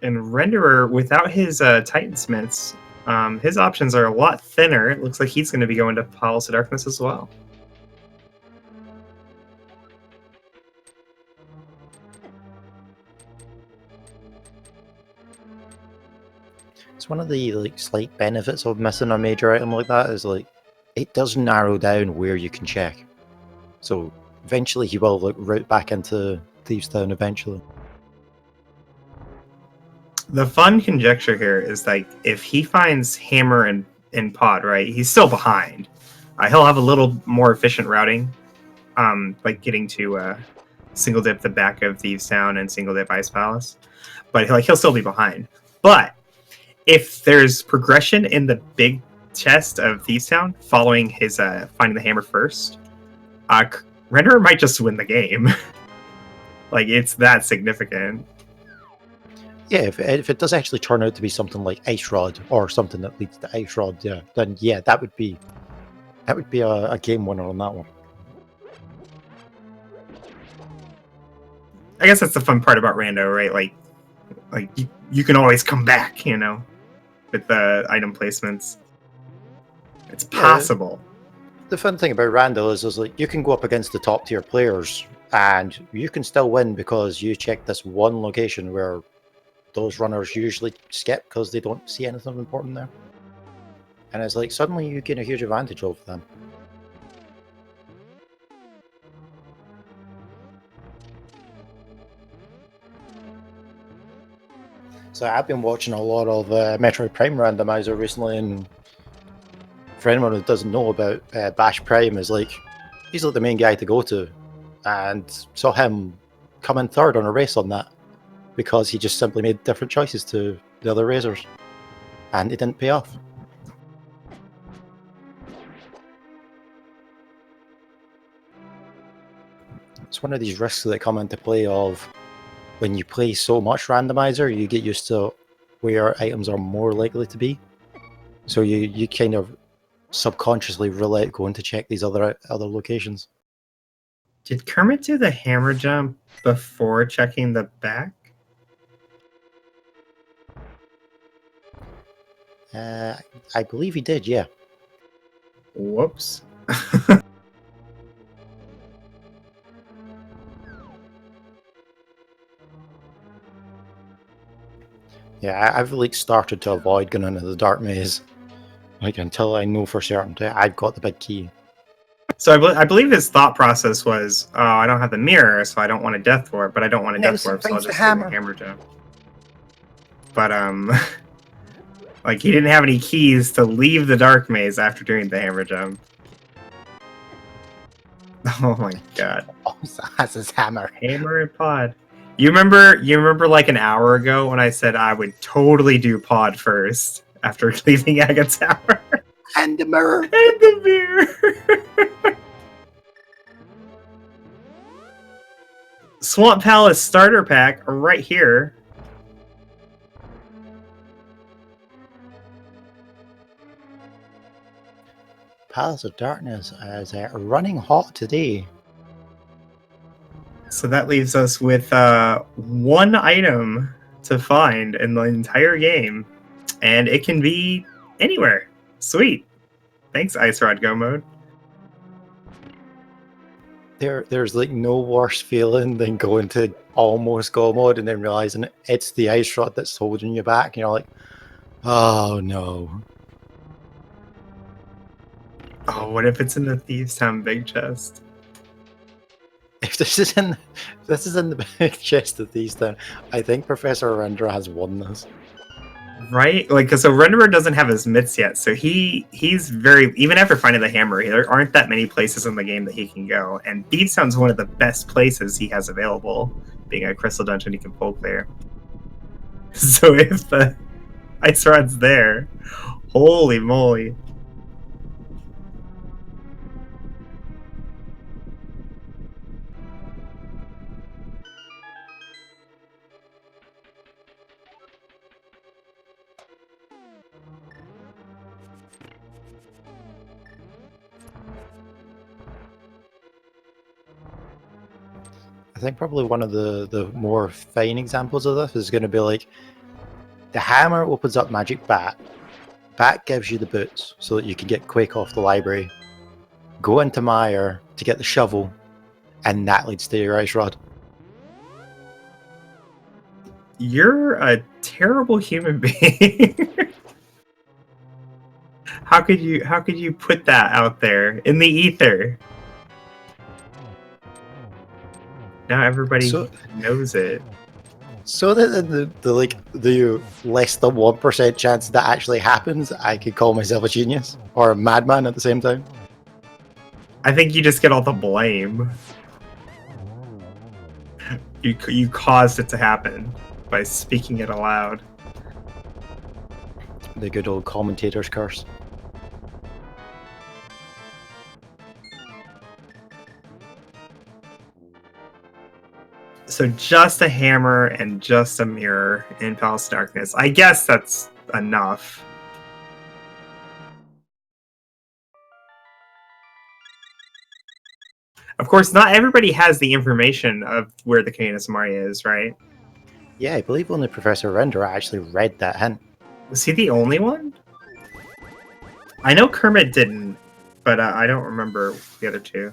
And Renderer, without his Titansmiths, his options are a lot thinner. It looks like he's going to be going to Palace of Darkness as well. It's one of the slight benefits of missing a major item like that is it does narrow down where you can check. So eventually he will route back into Thieves Town eventually. The fun conjecture here is if he finds Hammer and Pod, right, he's still behind. He'll have a little more efficient routing, like getting to single dip the back of Thieves Town and single dip Ice Palace, but he'll still be behind. But if there's progression in the big chest of Thieves Town following his finding the hammer first, Renderer might just win the game. It's that significant. Yeah, if it does actually turn out to be something like Ice Rod or something that leads to Ice Rod, then that would be a game winner on that one. I guess that's the fun part about Rando, right? You can always come back, with the item placements. It's possible. The fun thing about Rando is you can go up against the top tier players and you can still win because you check this one location where those runners usually skip because they don't see anything important there. And it's suddenly you gain a huge advantage over them. So I've been watching a lot of Metroid Prime Randomizer recently, and for anyone who doesn't know about Bash Prime, he's the main guy to go to, and saw him come in third on a race on that because he just simply made different choices to the other racers, and it didn't pay off. It's one of these risks that come into play of when you play so much randomizer, you get used to where items are more likely to be. So you kind of subconsciously roulette going to check these other locations. Did Kermit do the hammer jump before checking the back? I believe he did, yeah. Whoops. Yeah, I've started to avoid going into the dark maze, until I know for certain I've got the big key. So I believe his thought process was, oh, I don't have the mirror, so I don't want a death warp, but I don't want a death warp, so I'll just do the hammer jump. But he didn't have any keys to leave the dark maze after doing the hammer jump. Oh my god. Oh, that's his hammer. Hammer and Pod. You remember an hour ago when I said I would totally do Pod first after leaving Aga Tower? And the mirror. And the mirror. Swamp Palace starter pack right here. Palace of Darkness is running hot today. So that leaves us with one item to find in the entire game, and it can be anywhere. Sweet. Thanks, Ice Rod Go Mode. There's no worse feeling than going to almost Go Mode and then realizing it's the Ice Rod that's holding you back, and you're like, oh no. Oh, what if it's in the Thieves Town big chest? If this is in the big chest of these, then I think Professor Arendra has won this. Right? Like, because so Renderer doesn't have his mitts yet, so he's very, even after finding the hammer, there aren't that many places in the game that he can go, and Thieves Town's one of the best places he has available, being a crystal dungeon he can pull clear. So if the ice rod's there, holy moly. I think probably one of the more fine examples of this is going to be like the hammer opens up Magic Bat. Bat gives you the boots so that you can get Quake off the library. Go into Mire to get the shovel, and that leads to your ice rod. You're a terrible human being. How could you put that out there in the ether? Now everybody knows it. So that the less than 1% chance that actually happens, I could call myself a genius or a madman at the same time. I think you just get all the blame. You caused it to happen by speaking it aloud. The good old commentator's curse. So just a hammer and just a mirror in Palace of Darkness. I guess that's enough. Of course, not everybody has the information of where the Canis Maria is, right? Yeah, I believe only Professor Render actually read that hint. Was he the only one? I know Kermit didn't, but I don't remember the other two.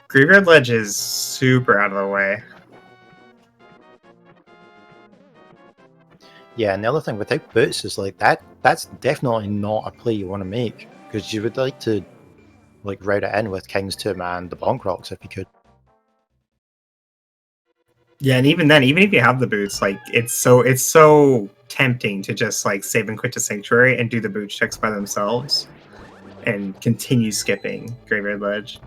Graveyard Ledge is super out of the way. Yeah, and the other thing without boots is like that's definitely not a play you want to make, because you would like to like route it in with King's Tomb and the Bonk Rocks if you could. Yeah, and even then, even if you have the boots, like it's so tempting to just like save and quit to Sanctuary and do the boot checks by themselves and continue skipping Graveyard Ledge.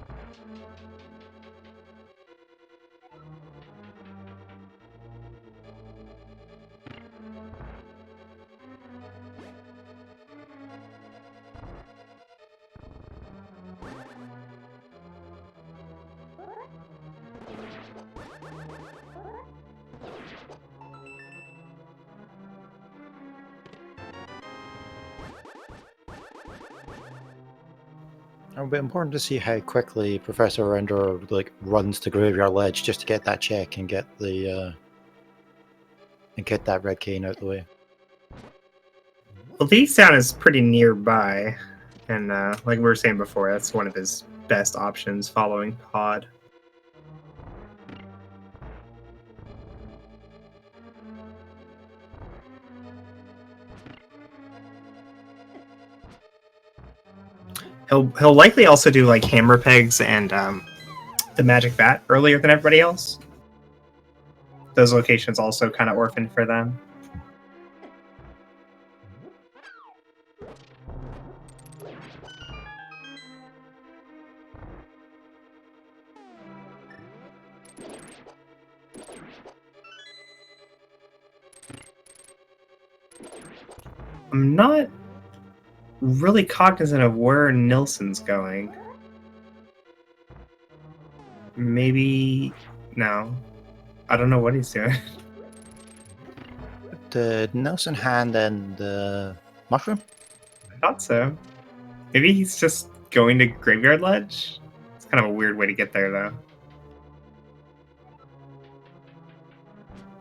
It'll be important to see how quickly Professor Render like runs to Graveyard Ledge just to get that check and get the and get that red cane out the way. Well, Thieves Town is pretty nearby, and like we were saying before, that's one of his best options following Pod. He'll likely also do like hammer pegs and the magic bat earlier than everybody else. Those locations also kind of orphaned for them. I'm not really cognizant of where Nilsson's going. Maybe no. I don't know what he's doing. Did Nelson hand in the mushroom? I thought so. Maybe he's just going to Graveyard Ledge? It's kind of a weird way to get there, though.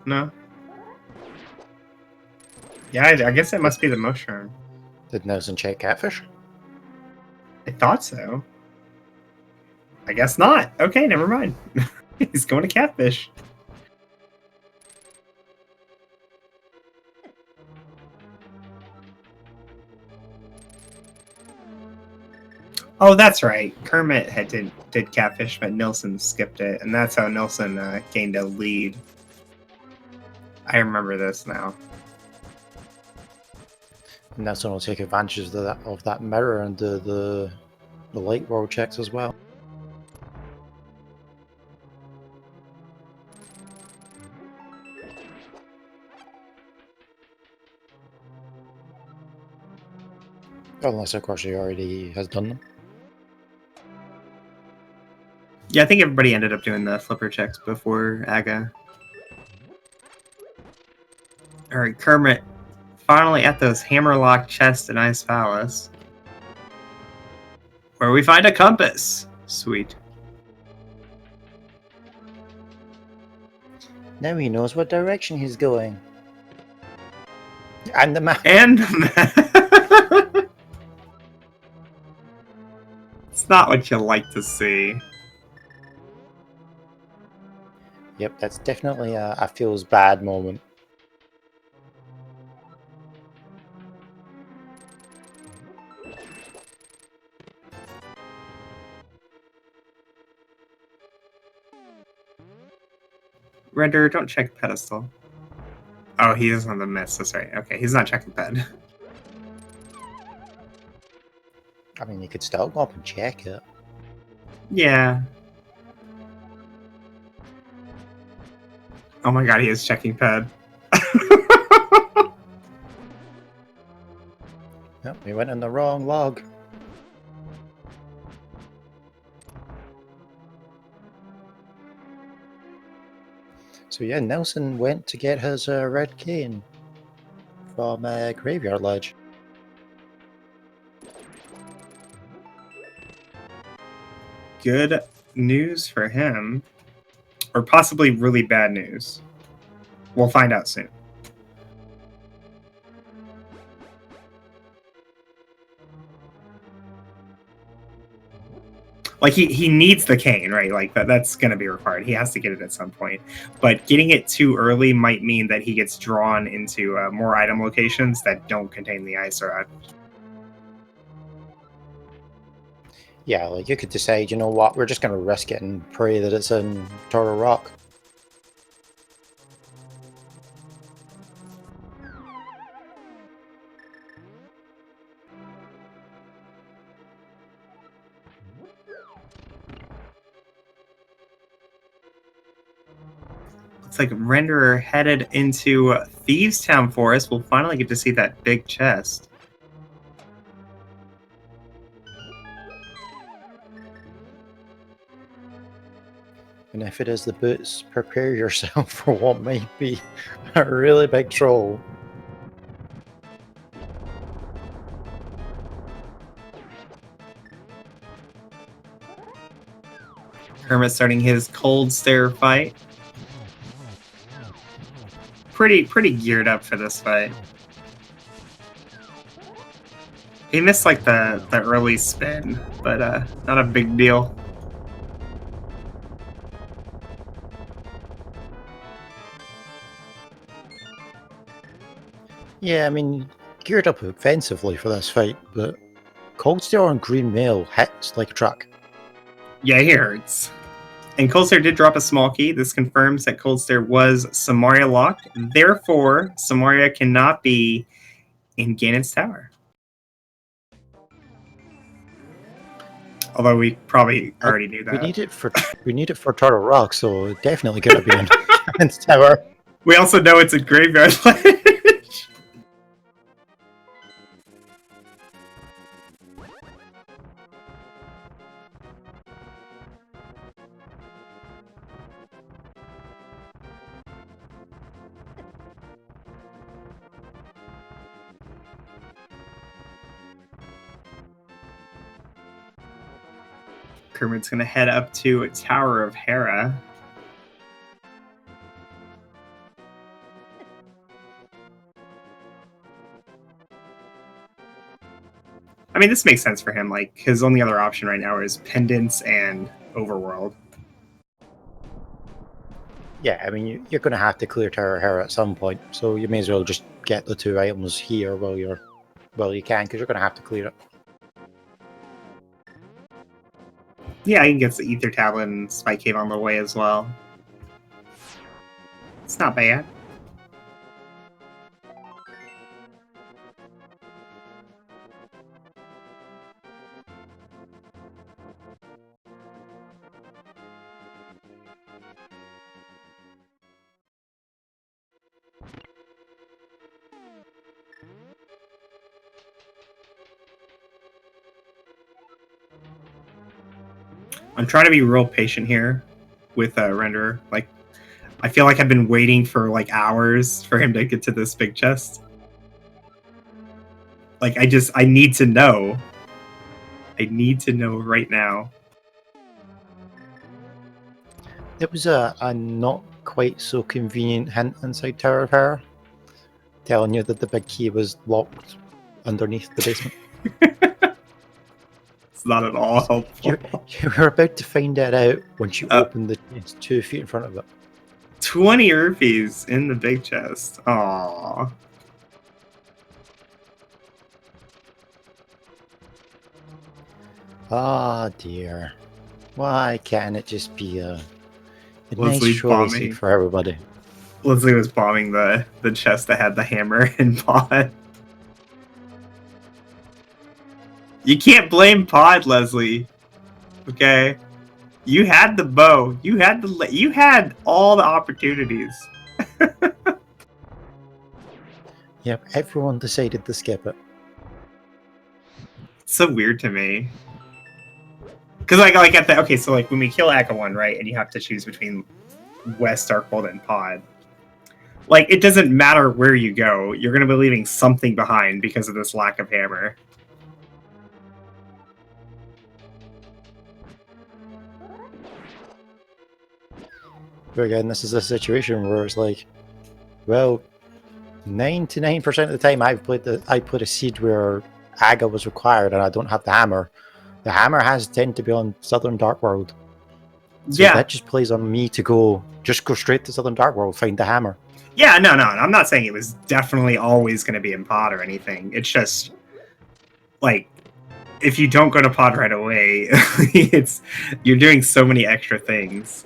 No? Yeah, I guess it must be the mushroom. Did Nelson check Catfish? I thought so. I guess not. Okay, never mind. He's going to Catfish. Oh, that's right. Kermit did catfish, but Nilsson skipped it, and that's how Nilsson gained a lead. I remember this now. And that's going to take advantage of that mirror and the light world checks as well. Unless, of course, he already has done them. Yeah, I think everybody ended up doing the flipper checks before Aga. Alright, Kermit finally at those hammerlock chests in Ice Palace, where we find a compass. Sweet. Now he knows what direction he's going. And the map. And it's not what you like to see. Yep, that's definitely a feels bad moment. Render, don't check the pedestal. Oh, he is on the miss. That's right. Okay, he's not checking ped. I mean, you could still go up and check it. Yeah. Oh my god, he is checking ped. Yep, we went in the wrong log. So yeah, Nelson went to get his red cane from Graveyard Ledge. Good news for him. Or possibly really bad news. We'll find out soon. Like, he needs the cane, right? Like, that's going to be required. He has to get it at some point. But getting it too early might mean that he gets drawn into more item locations that don't contain the ice rod. Yeah, like you could decide, you know what, we're just going to risk it and pray that it's in Turtle Rock. Looks like Renderer headed into Thieves Town Forest. We'll finally get to see that big chest. And if it is the boots, prepare yourself for what might be a really big troll. Kermit starting his cold stare fight. Pretty geared up for this fight. He missed like the early spin, but not a big deal. Yeah, I mean, geared up offensively for this fight, but Cold Steel on Green Mail hits like a truck. Yeah, he hurts. And Coldstare did drop a small key. This confirms that Coldstare was Samaria locked. Therefore, Samaria cannot be in Ganon's tower. Although we probably already knew that. We need it for Turtle Rock, so it definitely could have been in Ganon's tower. We also know it's a graveyard ledge. Kermit's going to head up to Tower of Hera. I mean, this makes sense for him. Like, his only other option right now is Pendants and Overworld. Yeah, I mean, you're going to have to clear Tower of Hera at some point, so you may as well just get the two items here while you can, because you're going to have to clear it. Yeah, I can get the Ether Tablet and Spike Cave on the way as well. It's not bad. I'm trying to be real patient here with Renderer. Like, I feel like I've been waiting for like hours for him to get to this big chest. Like, I need to know. I need to know right now. It was a not quite so convenient hint inside Tower of Power, telling you that the big key was locked underneath the basement. It's not at all helpful. You were about to find that out once you opened the chest 2 feet in front of it. 20 rupees in the big chest. Aww. Ah, dear. Why can't it just be a nice Leslie short bombing. for everybody? Leslie was bombing the chest that had the hammer and Pod. You can't blame Pod, Leslie. Okay? You had the bow. You had all the opportunities. Yep, everyone decided to skip it. It's so weird to me. Because like at the okay, so like when we kill Aka 1, right, and you have to choose between West, Darkhold, and Pod. Like, it doesn't matter where you go, you're gonna be leaving something behind because of this lack of hammer. But again, this is a situation where it's like, well, 99% of the time I put a seed where Aga was required and I don't have the hammer. The hammer has tend to be on Southern Dark World. So Yeah. that just plays on me to go straight to Southern Dark World, find the hammer. Yeah, no. I'm not saying it was definitely always going to be in Pod or anything. It's just, like, if you don't go to Pod right away, you're doing so many extra things.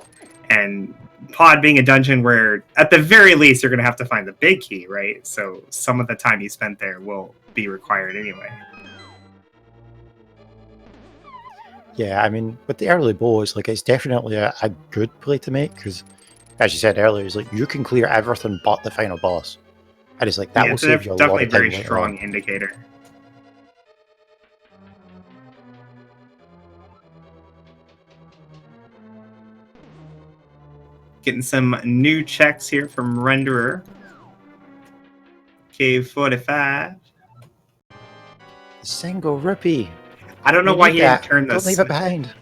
And Pod being a dungeon where, at the very least, you're going to have to find the big key, right? So some of the time you spent there will be required anyway. Yeah, I mean, with the early bows, like, it's definitely a good play to make, because, as you said earlier, it's like, you can clear everything but the final boss. And it's like, that will save you a lot of time. Definitely a very strong indicator. Getting some new checks here from Renderer. Cave 45. Single rupee. I don't know why he didn't turn this. Don't leave it behind.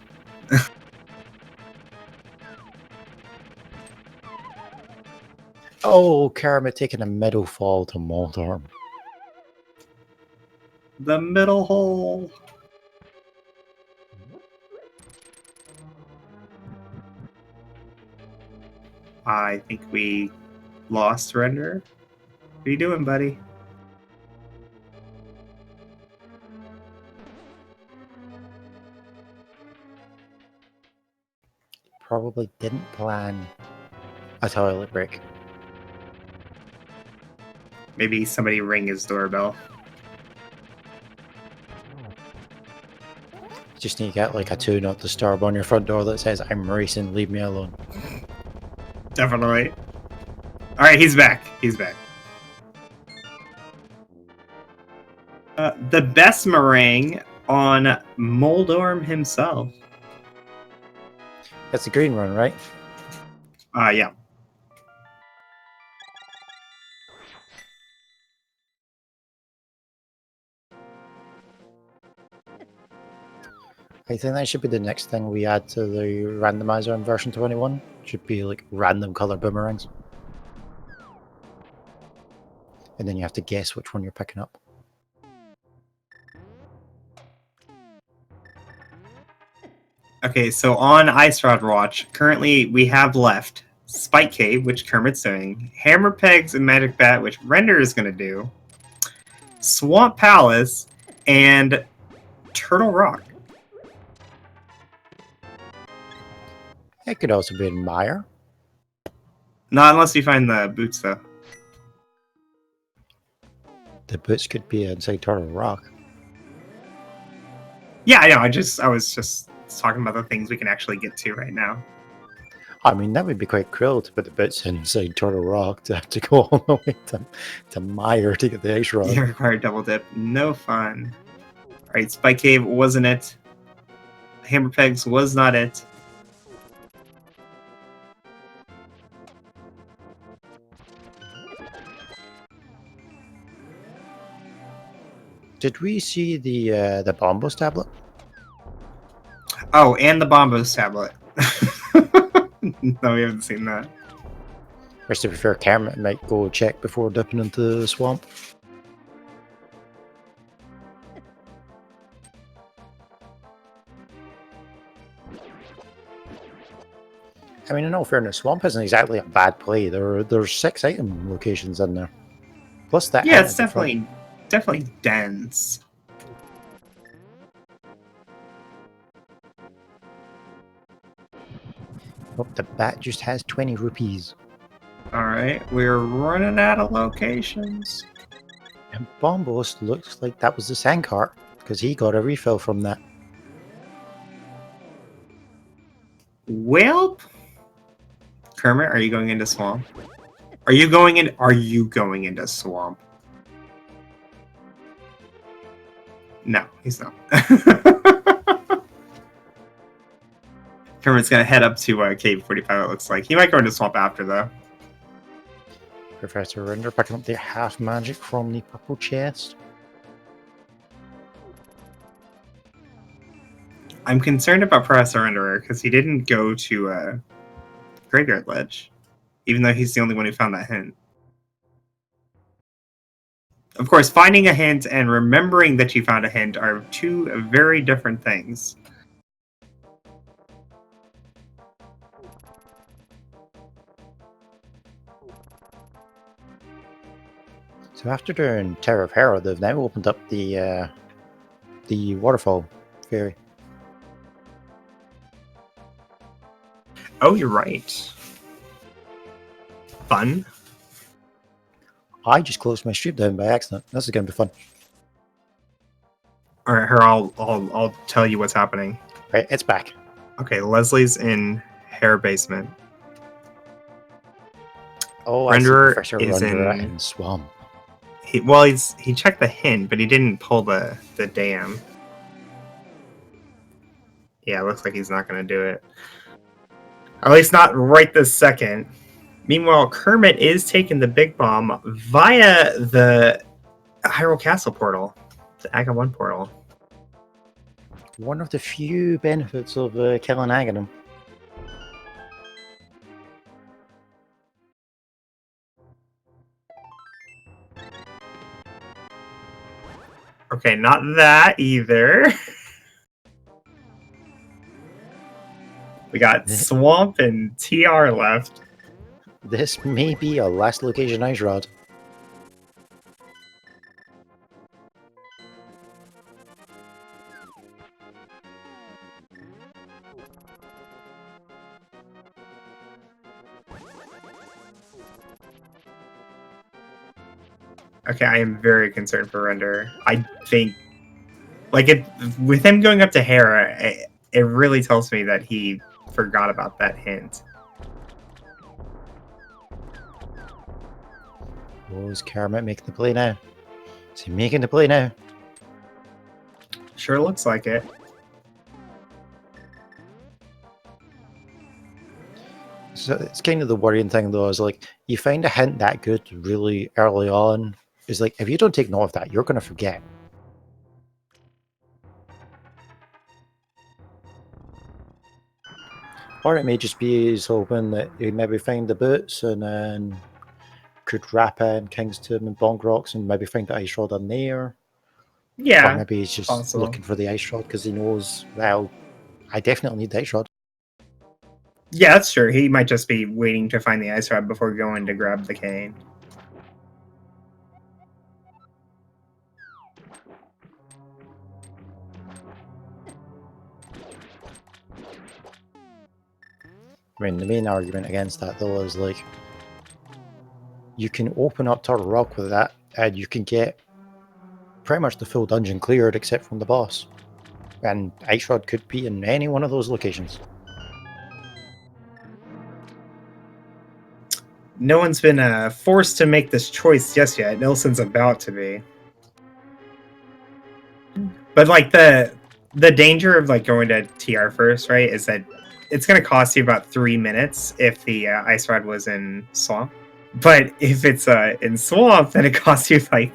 Oh, Kermit taking a middle fall to Moldorm. The middle hole. I think we lost Renderer. What are you doing, buddy? Probably didn't plan a toilet break. Maybe somebody ring his doorbell. Just need to get like a 2 not disturb on your front door that says, "I'm racing, leave me alone." Definitely. Alright, he's back. He's back. The best meringue on Moldorm himself. That's the green one, right? Yeah. I think that should be the next thing we add to the randomizer in version 21. Should be like random color boomerangs. And then you have to guess which one you're picking up. Okay, so on Ice Rod Watch, currently we have left Spike Cave, which Kermit's doing, Hammer Pegs and Magic Bat, which Render is going to do, Swamp Palace, and Turtle Rock. It could also be in Mire. Not unless you find the boots, though. The boots could be inside Turtle Rock. Yeah, I know. I was just talking about the things we can actually get to right now. I mean, that would be quite cruel to put the boots inside Turtle Rock to have to go all the way to Mire to get the ice rod. You require double dip. No fun. All right, Spike Cave wasn't it. Hammer Pegs was not it. Did we see the Bombos tablet? Oh, and the Bombos tablet. No, we haven't seen that. Or to be fair, Kermit might go check before dipping into the swamp. I mean, in all fairness, swamp isn't exactly a bad play. There's 6 item locations in there. Plus that. Yeah, it's definitely dense. Oh, the bat just has 20 rupees. Alright, we're running out of locations. And Bombos looks like that was the sandcart, because he got a refill from that. Well, Kermit, are you going into swamp? Are you going into swamp? No, he's not. Kermit's gonna head up to Cave 45, it looks like. He might go into swamp after, though. Professor Render picking up the half magic from the purple chest. I'm concerned about Professor Renderer because he didn't go to Graveyard Ledge, even though he's the only one who found that hint. Of course, finding a hint and remembering that you found a hint are two very different things. So after doing Terror of Hera, they've now opened up the waterfall fairy. Oh, you're right. Fun. I just closed my stream down by accident. This is going to be fun. All right, her. I'll tell you what's happening. Right, it's back. Okay, Leslie's in Hair Basement. Oh, Renderer I see Professor is Renderer in- in Swamp. He checked the hint, but he didn't pull the dam. Yeah, it looks like he's not going to do it. At least not right this second. Meanwhile, Kermit is taking the big bomb via the Hyrule Castle portal, the Aga 1 portal. One of the few benefits of killing Aghanim. Okay, not that either. We got Swamp and TR left. This may be a last location ice rod. Okay, I am very concerned for Render. I think, with him going up to Hera, it really tells me that he forgot about that hint. Oh, is Kermit making the play now? Is he making the play now? Sure looks like it. So it's kind of the worrying thing though, is like you find a hint that good really early on, is like if you don't take note of that, you're gonna forget. Or it may just be he's hoping that he maybe find the boots and then could wrap in Kingston and Bonk Rocks and maybe find the ice rod in there. Yeah. Or maybe he's just possible. looking for the ice rod because he knows, well, I definitely need the ice rod. Yeah, that's true. He might just be waiting to find the ice rod before going to grab the cane. I mean, the main argument against that though is like, you can open up Turtle Rock with that, and you can get pretty much the full dungeon cleared except from the boss. And Ice Rod could be in any one of those locations. No one's been forced to make this choice just yet. Nilsson's about to be. But like the danger of like going to TR first, right, is that it's going to cost you about 3 minutes if the Ice Rod was in Swamp. But if it's in Swamp, then it costs you like,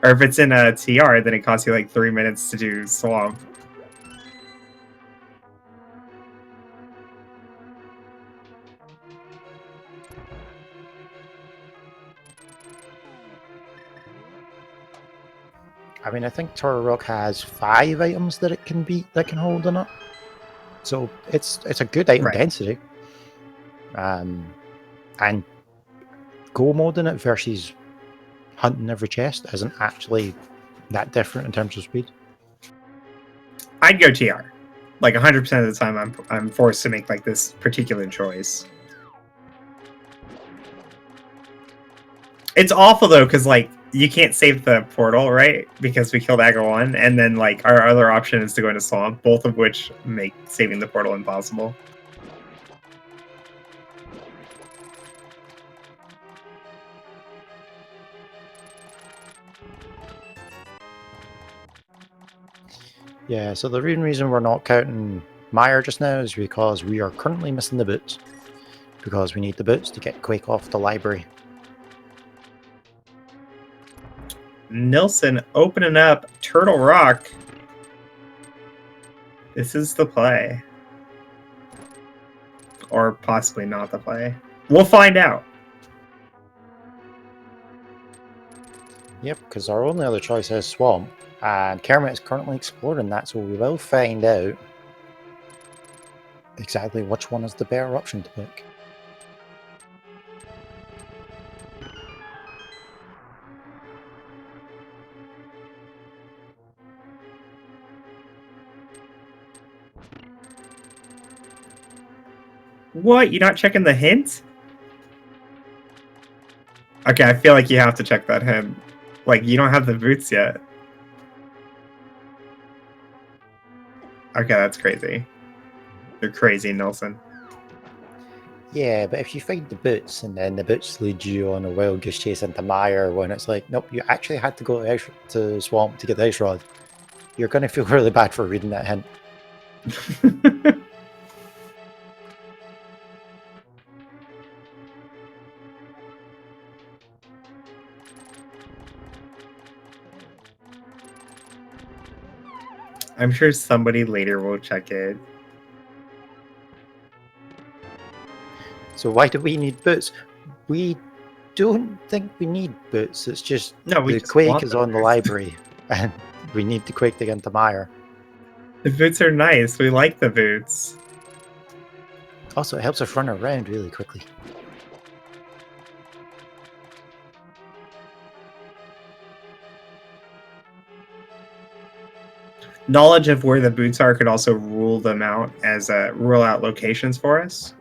or if it's in a TR, then it costs you like 3 minutes to do Swamp. I mean, I think Turtle Rock has 5 items that it can beat that can hold in it, so it's a good item density. And go mode in it versus hunting every chest isn't actually that different in terms of speed. I'd go TR. Like 100% of the time, I'm forced to make like this particular choice. It's awful though, because like you can't save the portal, right? Because we killed Aga 1, and then like our other option is to go into Swamp, both of which make saving the portal impossible. Yeah, so the main reason we're not counting Meyer just now is because we are currently missing the boots. Because we need the boots to get Quake off the library. Nilsson opening up Turtle Rock. This is the play. Or possibly not the play. We'll find out. Yep, because our only other choice is Swamp. And Kermit is currently exploring that, so we will find out exactly which one is the better option to pick. What? You're not checking the hint? Okay, I feel like you have to check that hint. Like, you don't have the boots yet. Okay, that's crazy. You're crazy, Nilsson. Yeah, but if you find the boots and then the boots lead you on a wild goose chase into Mire when it's like, nope, you actually had to go to Swamp to get the Ice Rod, you're going to feel really bad for reading that hint. I'm sure somebody later will check it. So why do we need boots? We don't think we need boots. It's just the Quake is on the library and we need the Quake to get into Mire. The boots are nice. We like the boots. Also, it helps us run around really quickly. Knowledge of where the boots are could also rule them out as rule out locations for us.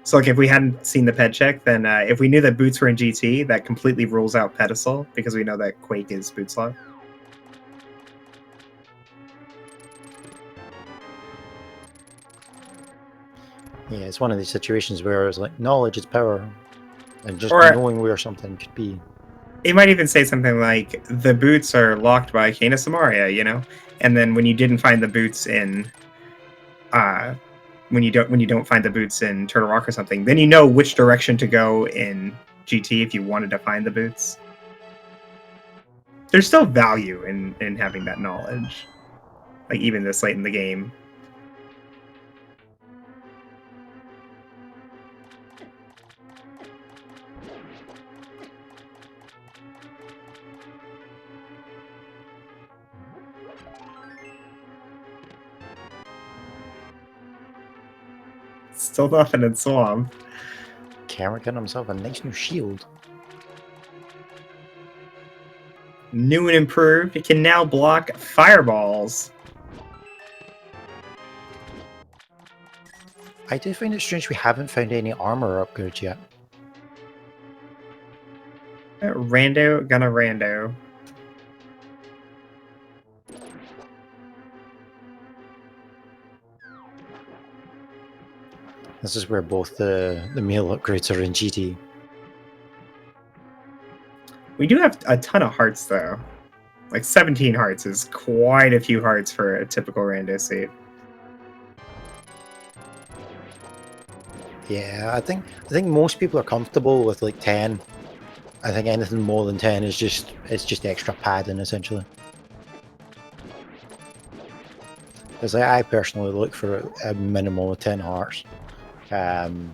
So, like, if we hadn't seen the ped check, then if we knew that boots were in GT, that completely rules out pedestal because we know that Quake is boot slot. Yeah, it's one of these situations where it's like knowledge is power, and just knowing where something could be. It might even say something like the boots are locked by Kana Samaria, you know, and then when you didn't find the boots in, when you don't find the boots in Turtle Rock or something, then you know which direction to go in GT if you wanted to find the boots. There's still value in having that knowledge, like even this late in the game. Still nothing in Swamp. Kermit got himself a nice new shield. New and improved, it can now block fireballs. I do find it strange we haven't found any armor upgrades yet. Rando, gonna rando. This is where both the meal upgrades are in GT. We do have a ton of hearts, though. Like 17 hearts is quite a few hearts for a typical rando seat. Yeah, I think most people are comfortable with like 10. I think anything more than 10 is just extra padding essentially. Because I personally look for a minimum of 10 hearts, and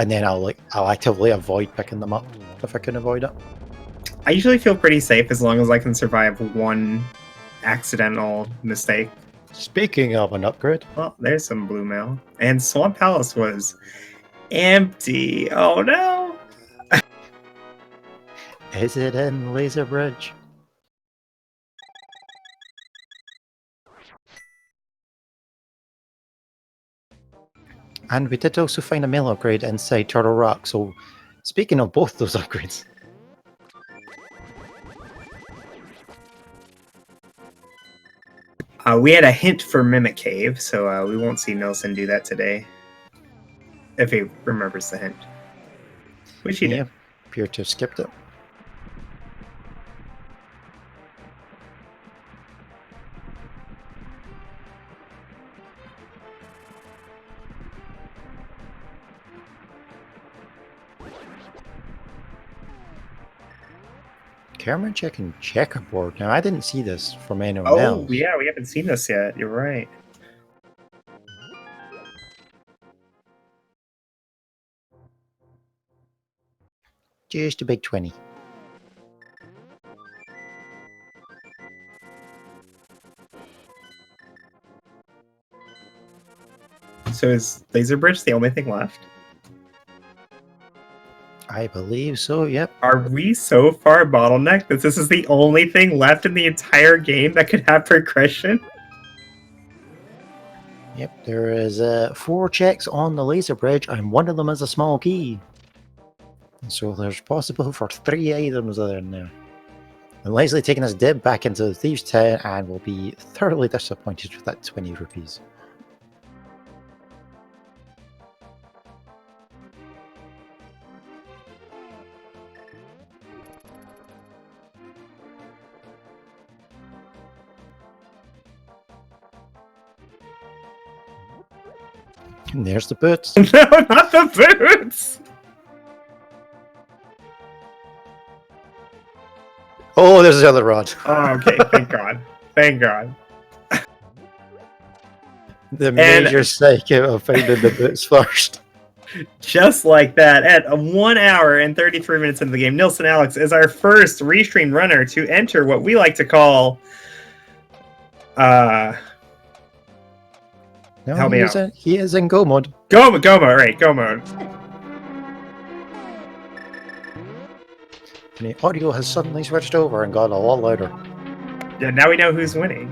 then I'll actively avoid picking them up if I can avoid it. I usually feel pretty safe as long as I can survive one accidental mistake. Speaking of an upgrade, well, there's some blue mail, and Swamp Palace was empty. Oh no! Is it in Laser Bridge? And we did also find a mail upgrade inside Turtle Rock, so speaking of both those upgrades. We had a hint for Mimic Cave, so we won't see Nelson do that today. If he remembers the hint. Which he did. Appear to have skipped it. Cameron checking checkerboard. Now, I didn't see this from anyone else. Oh, yeah, we haven't seen this yet. You're right. Just a big 20. So is Laser Bridge the only thing left? I believe so, yep. Are we so far bottlenecked that this is the only thing left in the entire game that could have progression? Yep, there is 4 checks on the Laser Bridge, and one of them is a small key. And so there's possible for 3 items that are in there. And Leslie taking his dip back into the Thieves' Den and will be thoroughly disappointed with that 20 rupees. And there's the boots. No, not the boots! Oh, there's the other rod. Oh, okay, thank God. Thank God. The major psycho of finding the boots first. Just like that, at 1 hour and 33 minutes into the game, Nilson Alex is our first restream runner to enter what we like to call No, help me out. He is in go mode. Go mode, right, go mode. And the audio has suddenly switched over and got a lot louder. Yeah, now we know who's winning.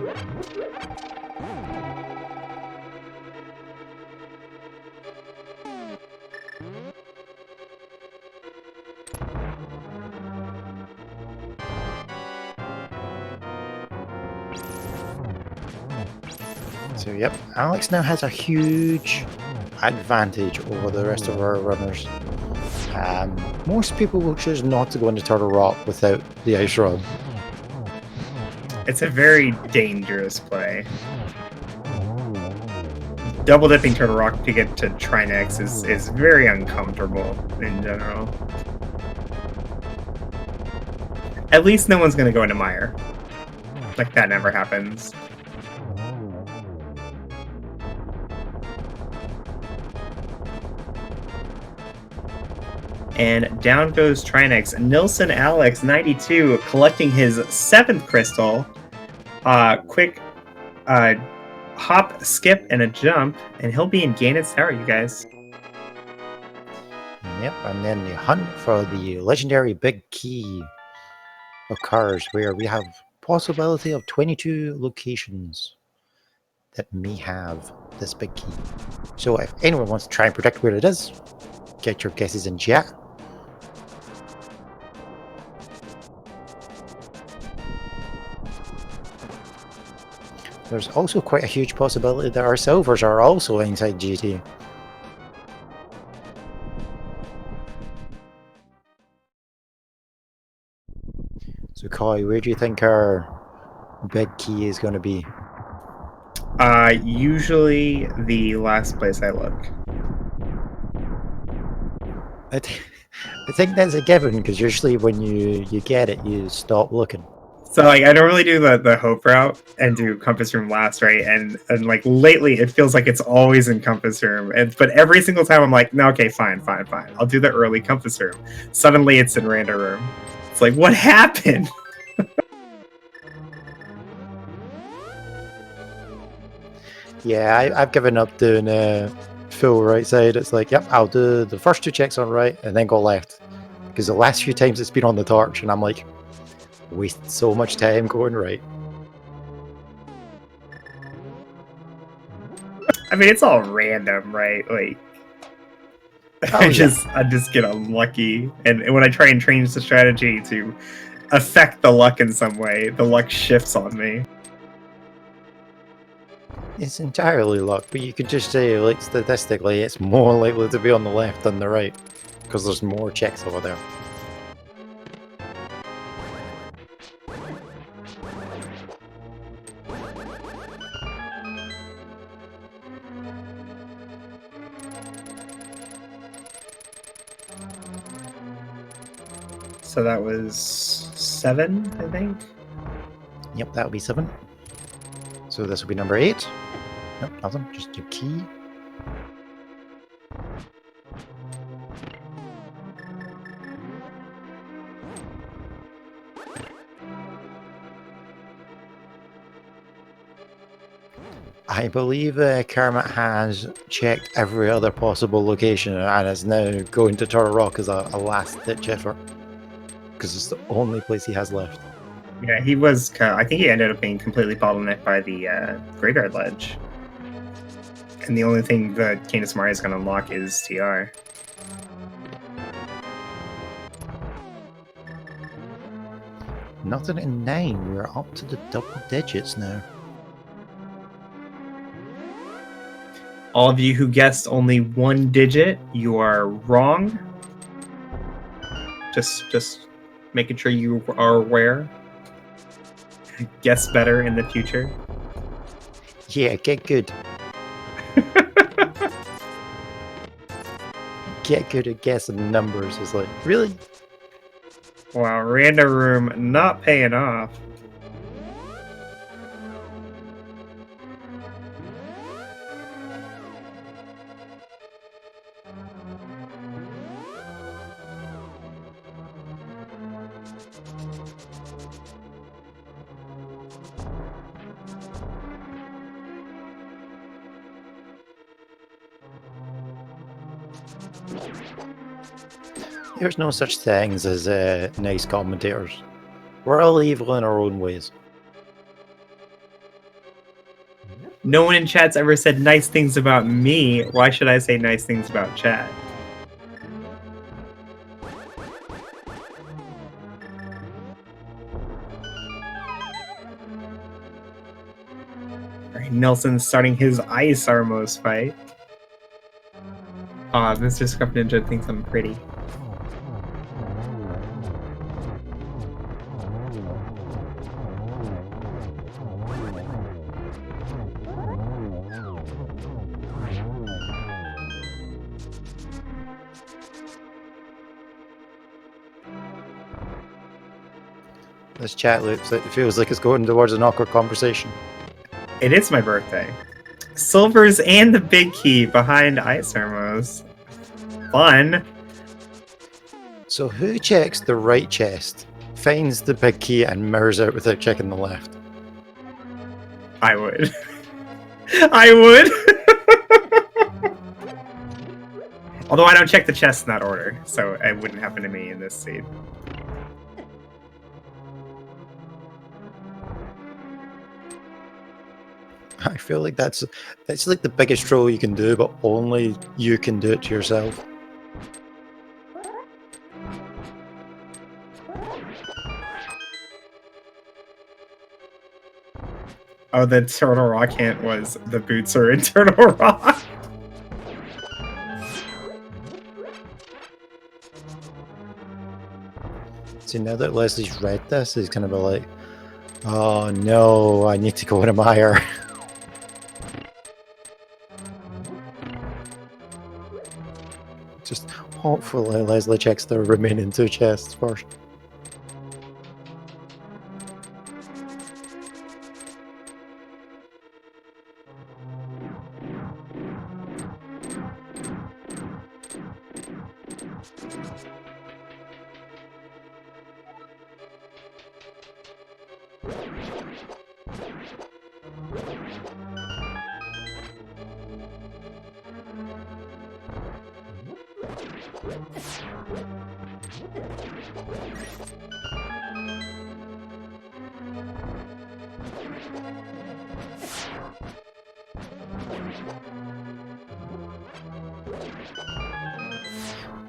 So yep, Alex now has a huge advantage over the rest of our runners. Most people will choose not to go into Turtle Rock without the ice rod. It's a very dangerous play. Double dipping Turtle Rock to get to Trinex is very uncomfortable in general. At least no one's going to go into Mire. Like, that never happens. And down goes Trinex. Nilson Alex, 92, collecting his 7th crystal. Quick hop, skip, and a jump, and he'll be in Ganon's Tower, you guys. Yep, and then the hunt for the legendary big key occurs, where we have possibility of 22 locations. that may have this big key. So if anyone wants to try and predict where it is, get your guesses in chat. There's also quite a huge possibility that our silvers are also inside GT. So Kai, where do you think our big key is going to be? Usually the last place I look. I think that's a given, because usually when you get it, you stop looking. So like I don't really do the hope route and do compass room last, right? And like lately it feels like it's always in compass room. But every single time I'm like, no, okay, fine. I'll do the early compass room. Suddenly it's in random room. It's like, what happened? Yeah, I've given up doing full right side. It's like, yep, I'll do the first 2 checks on right and then go left. Because the last few times it's been on the torch and I'm like, wasted so much time going right. I mean, it's all random, right? Like, Oh, I just get unlucky, and when I try and change the strategy to affect the luck in some way, the luck shifts on me. It's entirely luck, but you could just say, like, statistically, it's more likely to be on the left than the right, because there's more checks over there. So that was 7, I think. Yep, that would be 7. So this will be number 8. Nope, nothing, just your key. I believe Kermit has checked every other possible location and is now going to Turtle Rock as a last-ditch effort. Because it's the only place he has left. Yeah, he was. I think he ended up being completely bottlenecked by the graveyard ledge. And the only thing that Canis Maria is going to unlock is TR. Nothing in 9, we're up to the double digits now. All of you who guessed only 1 digit, you are wrong. Just making sure you are aware. Guess better in the future. Yeah, get good. Get good at guessing numbers. It's like, really? Wow, random room not paying off. There's no such things as nice commentators. We're all evil in our own ways. No one in chat's ever said nice things about me. Why should I say nice things about chat? Alright, Nelson's starting his Ice Armos fight. Aw, Mr. Scruff Ninja thinks I'm pretty. This chat looks like it feels like it's going towards an awkward conversation. It is my birthday. Silvers and the big key behind Ice Armos. Fun. So who checks the right chest, finds the big key, and mirrors out without checking the left? I would. I would. Although I don't check the chests in that order, so it wouldn't happen to me in this scene. I feel like that's like the biggest troll you can do, but only you can do it to yourself. Oh, the Turtle Rock hint was the boots are in Turtle Rock. See, now that Leslie's read this, he's gonna be like, oh no, I need to go in a mire. Just hopefully Leslie checks the remaining 2 chests first.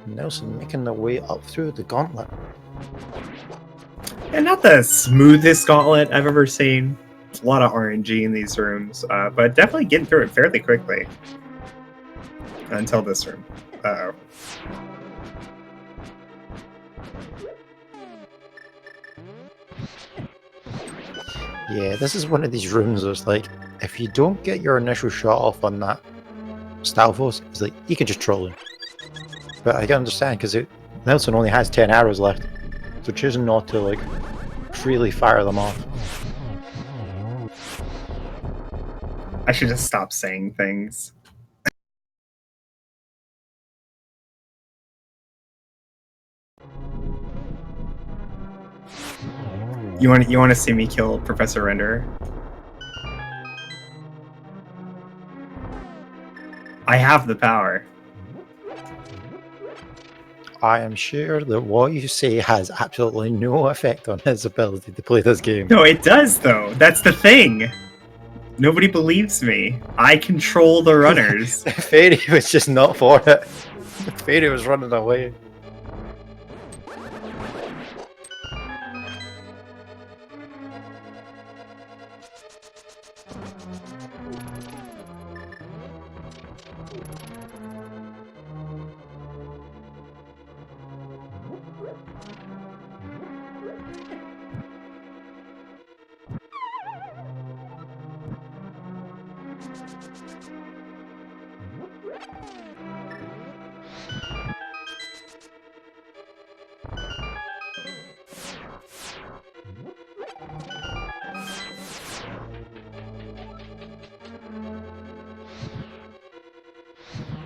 Nelson making their way up through the gauntlet. And not the smoothest gauntlet I've ever seen. A lot of RNG in these rooms, but definitely getting through it fairly quickly. Until this room. Uh-oh. Yeah, this is one of these rooms that's like, if you don't get your initial shot off on that Stalfos, it's like, you can just troll him. But I can understand, because Nelson only has 10 arrows left, so choosing not to, like, freely fire them off. I should just stop saying things. You want to see me kill Professor Renderer? I have the power. I am sure that what you say has absolutely no effect on his ability to play this game. No, it does though. That's the thing. Nobody believes me. I control the runners. Fairy was just not for it. Fairy was running away.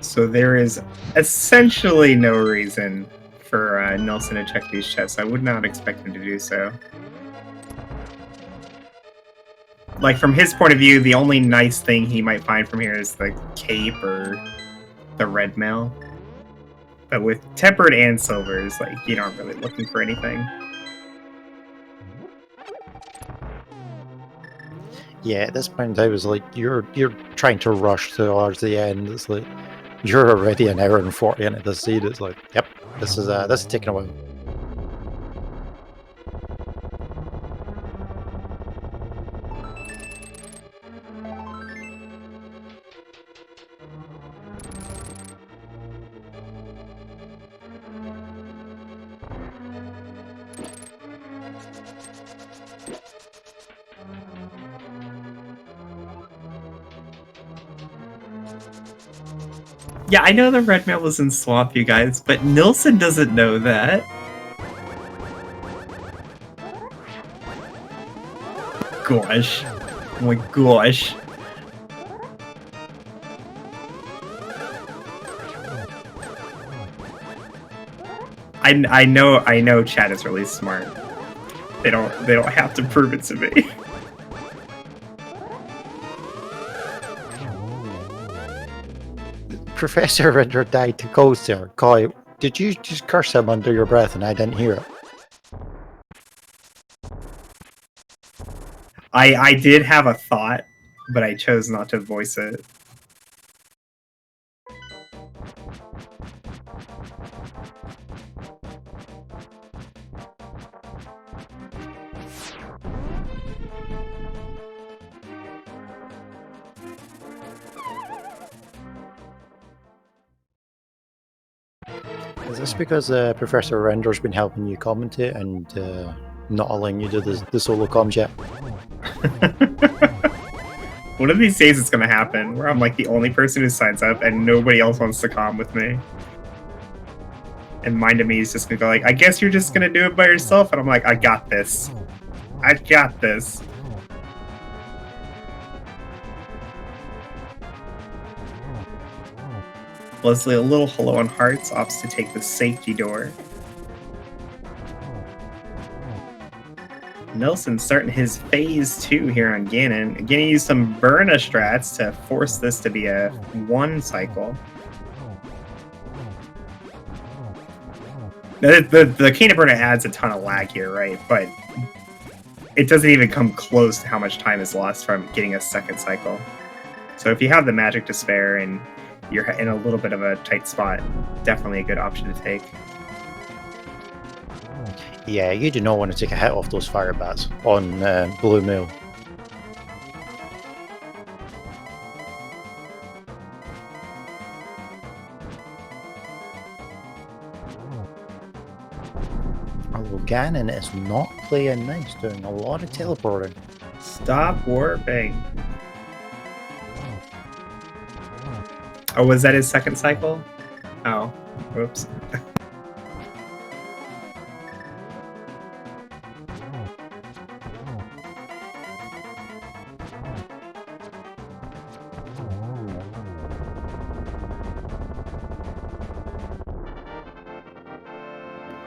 So there is essentially no reason for Nelson to check these chests. I would not expect him to do so. Like, from his point of view, the only nice thing he might find from here is the cape or the red mail. But with tempered and silvers, like, you aren't really looking for anything. Yeah, at this point I was like, you're trying to rush towards the end. It's like, you're already an hour and 40 into the seed. It's like, yep, this is taking a while. Yeah, I know the red mail was in Swamp, you guys, but Nilsson doesn't know that. Gosh. Oh my gosh. I know chat is really smart. They don't have to prove it to me. Professor Rinder died to ghost there. Koi, did you just curse him under your breath and I didn't hear it? I did have a thought, but I chose not to voice it. Is this because Professor Render's been helping you commentate and not allowing you to do the solo comms yet? One of these days it's gonna happen where I'm like the only person who signs up and nobody else wants to comm with me. And Mind of Me is just gonna go like, I guess you're just gonna do it by yourself. And I'm like, I got this. I got this. Leslie, a little hello on hearts, opts to take the safety door. Nelson starting his phase 2 here on Ganon. Gonna use some Burna strats to force this to be a 1 cycle. The Cane of Burna adds a ton of lag here, right? But it doesn't even come close to how much time is lost from getting a 2nd cycle. So if you have the magic to spare and you're in a little bit of a tight spot, definitely a good option to take. Yeah, you do not want to take a hit off those fire bats on Blue Mail. Although Ganon is not playing nice, doing a lot of teleporting. Stop warping. Oh, was that his 2nd cycle? Oh, whoops.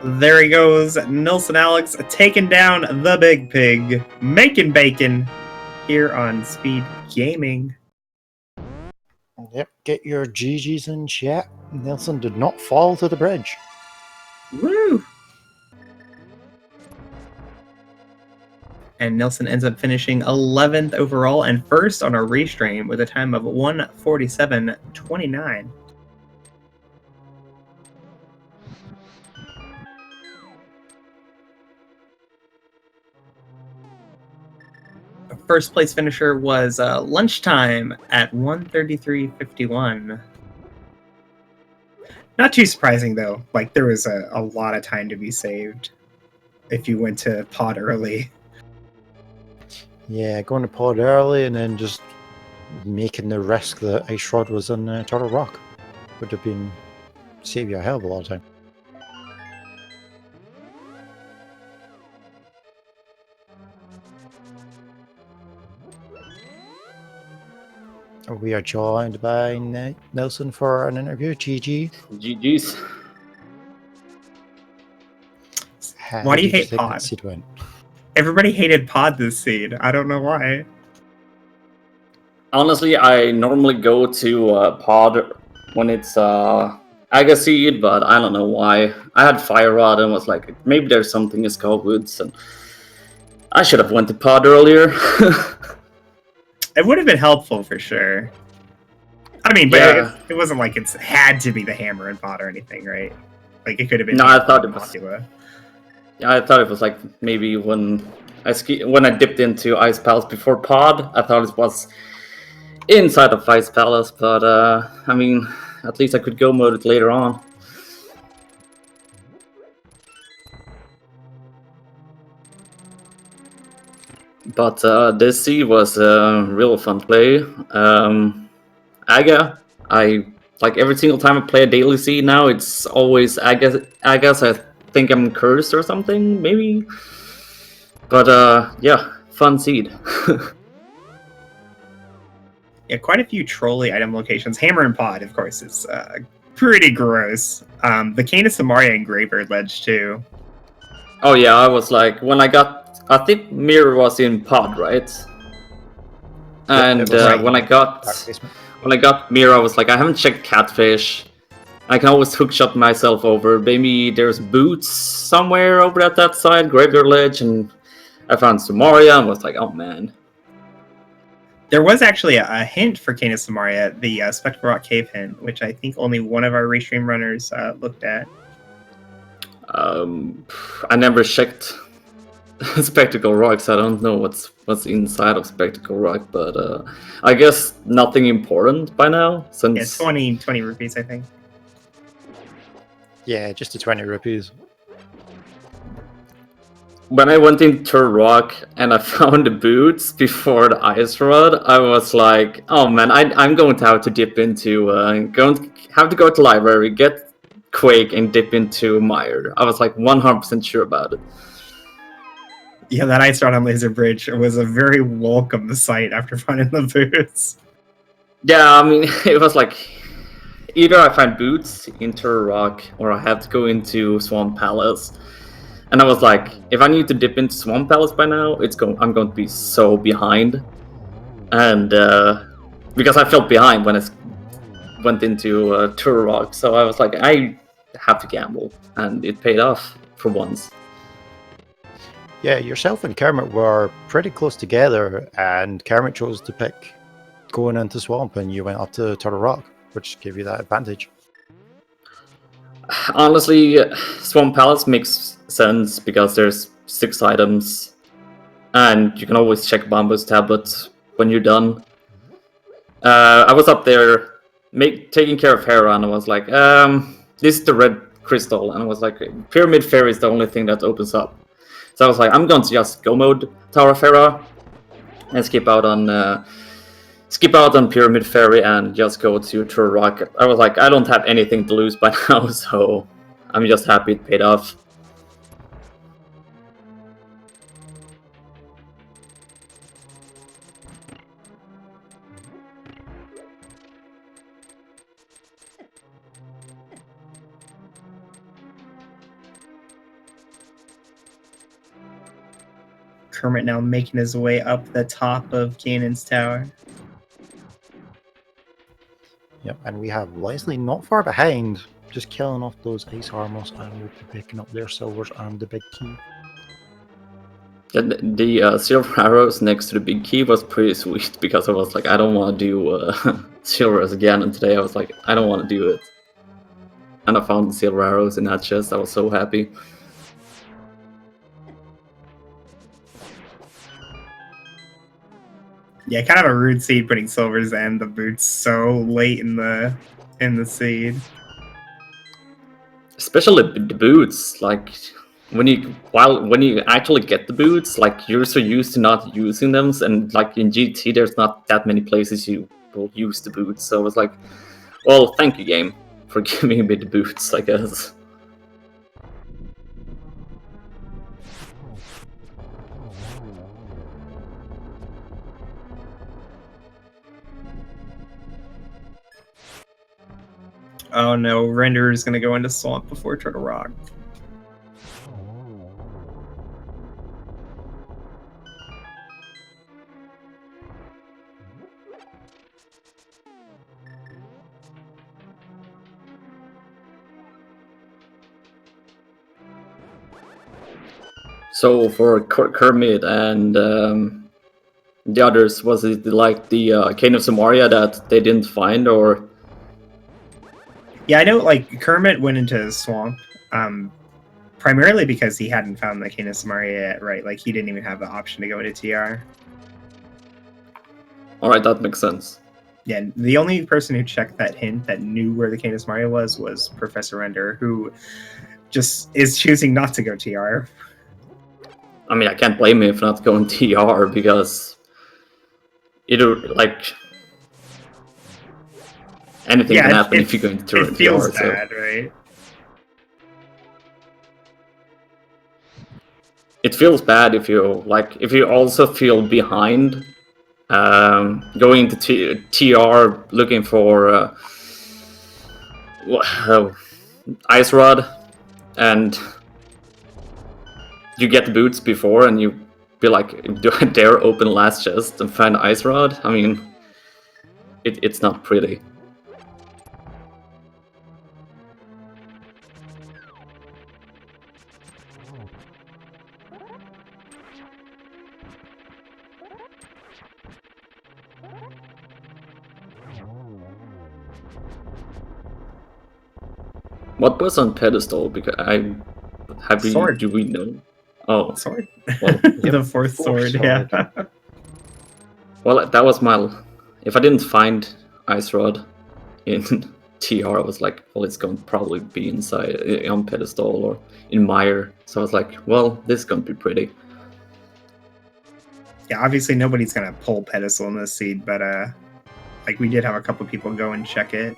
There he goes, Nelson Alex taking down the Big Pig, making bacon here on Speed Gaming. Yep, get your GGs in chat. Nelson did not fall to the bridge. Woo! And Nelson ends up finishing 11th overall and first on our restream with a time of 1:47.29. First place finisher was Lunchtime at 1:33.51. Not too surprising though. Like there was a lot of time to be saved if you went to pod early. Yeah, going to pod early and then just making the risk that Ice Rod was in Turtle Rock would have been save you a hell of a lot of time. We are joined by Nelson for an interview. GG. GG's. Why do you hate pod? Everybody hated pod this seed. I don't know why. Honestly, I normally go to pod when it's Agaseed, but I don't know why. I had Fire Rod and was like, maybe there's something in Skullwoods, and I should have went to pod earlier. It would have been helpful for sure. I mean, but Yeah. it wasn't like it's had to be the hammer and pod or anything, right? Like it could have been. No, I thought it was. Popular. Yeah, I thought it was like maybe when I dipped into Ice Palace before pod, I thought it was inside of Ice Palace, but I mean, at least I could go mode it later on. But this sea was a real fun play. Aga, I like every single time I play a daily sea now, it's always Aga. I guess I think I'm cursed or something, maybe. But yeah, fun seed. Yeah, quite a few trolley item locations. Hammer and pod, of course, is pretty gross. The Cane of Samaria and Greybird Ledge too. Oh yeah, I was like, when I think Mirror was in pod, right? And when I got Mirror, I was like, I haven't checked Catfish. I can always hookshot myself over. Maybe there's boots somewhere over at that side, Graveyard Ledge, and I found Samaria and was like, oh man. There was actually a hint for Canis Samaria, the Spectral Rock Cave hint, which I think only one of our restream runners looked at. I never checked Spectacle Rock, so I don't know what's inside of Spectacle Rock, but I guess nothing important by now. Since Yeah, 20 rupees, I think. Yeah, just the 20 rupees. When I went into Rock and I found the boots before the Ice Rod, I was like, oh man, I'm going to have to dip into, have to go to library, get Quake and dip into Mire. I was like 100% sure about it. Yeah, that Ice Rod on Laser Bridge was a very welcome sight after finding the boots. Yeah, I mean, it was like, either I find boots into Rock or I have to go into Swamp Palace. And I was like, if I need to dip into Swamp Palace by now, I'm going to be so behind. And because I felt behind when I went into Turok, so I was like, I have to gamble, and it paid off for once. Yeah, yourself and Kermit were pretty close together, and Kermit chose to pick going into Swamp, and you went up to Turtle Rock, which gave you that advantage. Honestly, Swamp Palace makes sense because there's 6 items, and you can always check Bombo's tablet when you're done. I was up there taking care of Hera, and I was like, this is the red crystal, and I was like, Pyramid Fairy is the only thing that opens up. So I was like, I'm going to just go mode Tower of Hera and skip out on Pyramid Fairy and just go to Rock. I was like, I don't have anything to lose by now, so I'm just happy it paid off. Kermit now making his way up the top of Ganon's tower. Yep, and we have Leslie not far behind, just killing off those ice armors, and we'll be picking up their silvers and the big key. The silver arrows next to the big key was pretty sweet because I was like, I don't want to do silvers again, and today I was like, I don't want to do it. And I found the silver arrows in that chest. I was so happy. Yeah, kind of a rude seed putting silvers and the boots so late in the seed. Especially the boots, like when you actually get the boots, like you're so used to not using them, and like in GT, there's not that many places you will use the boots. So I was like, well, thank you, game, for giving me the boots, I guess. Oh no, Render is going to go into Swamp before Turtle Rock. So for Kermit and the others, was it like the Cane of Samaria that they didn't find, or? Yeah, I know, like, Kermit went into Swamp, primarily because he hadn't found the Canis Samaria yet, right? Like, he didn't even have the option to go into TR. Alright, that makes sense. Yeah, the only person who checked that hint that knew where the Canis Samaria was Professor Render, who just is choosing not to go TR. I mean, I can't blame him for not going TR, because either, like, anything can happen if you go into TR. It feels bad, right? It feels bad if you also feel behind, going into TR looking for Ice Rod, and you get the boots before, and you be like, do I dare open last chest and find Ice Rod? I mean, it's not pretty. What was on pedestal? Because Sword. do we know? Oh, Sword. well, The fourth sword. Yeah. well, that was my. If I didn't find Ice Rod in TR, I was like, well, it's going to probably be inside on pedestal or in Mire. So I was like, well, this is going to be pretty. Yeah, obviously nobody's gonna pull pedestal in this seed, but like we did have a couple people go and check it.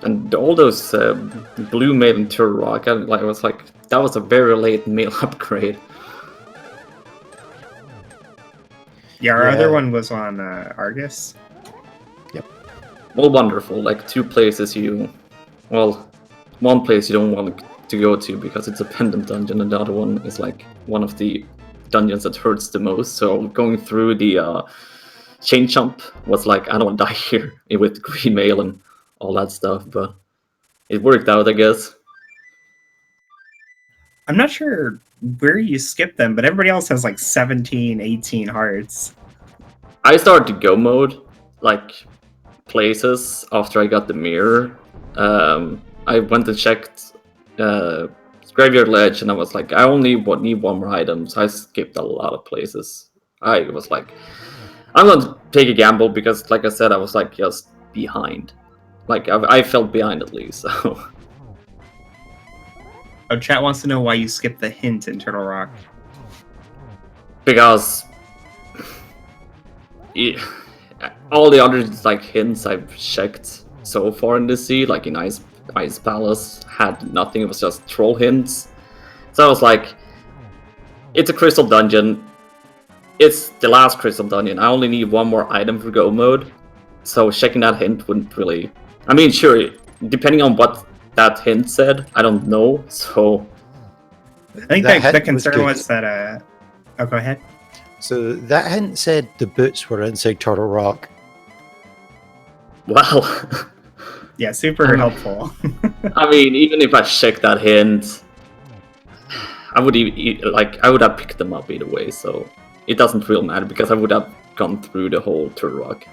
And all those blue mail and Turtle Rock, I was like, that was a very late mail upgrade. Yeah, our other one was on Argus. Yep. Well, wonderful. Like 2 places well, 1 place you don't want to go to because it's a pendant dungeon, and the other one is like one of the dungeons that hurts the most. So going through the chain jump was like, I don't want to die here with green mail and all that stuff, but it worked out, I guess. I'm not sure where you skip them, but everybody else has like 17, 18 hearts. I started to go mode, like places after I got the mirror. I went and checked Graveyard Ledge, and I was like, I only need 1 more item, so I skipped a lot of places. I was like, I'm going to take a gamble because, like I said, I was like just behind. Like I felt behind at least. So. Oh, chat wants to know why you skipped the hint in Turtle Rock. Because all the other like hints I've checked so far in the sea, like in Ice Palace, had nothing. It was just troll hints. So I was like, it's a crystal dungeon. It's the last crystal dungeon. I only need 1 more item for go mode. So checking that hint wouldn't really. I mean, sure, depending on what that hint said, I don't know. So I think the concern was that. Oh, go ahead. So that hint said the boots were inside Turtle Rock. Well. Yeah, super helpful. I mean, even if I checked that hint, I would have picked them up either way. So it doesn't really matter because I would have gone through the whole Turtle Rock.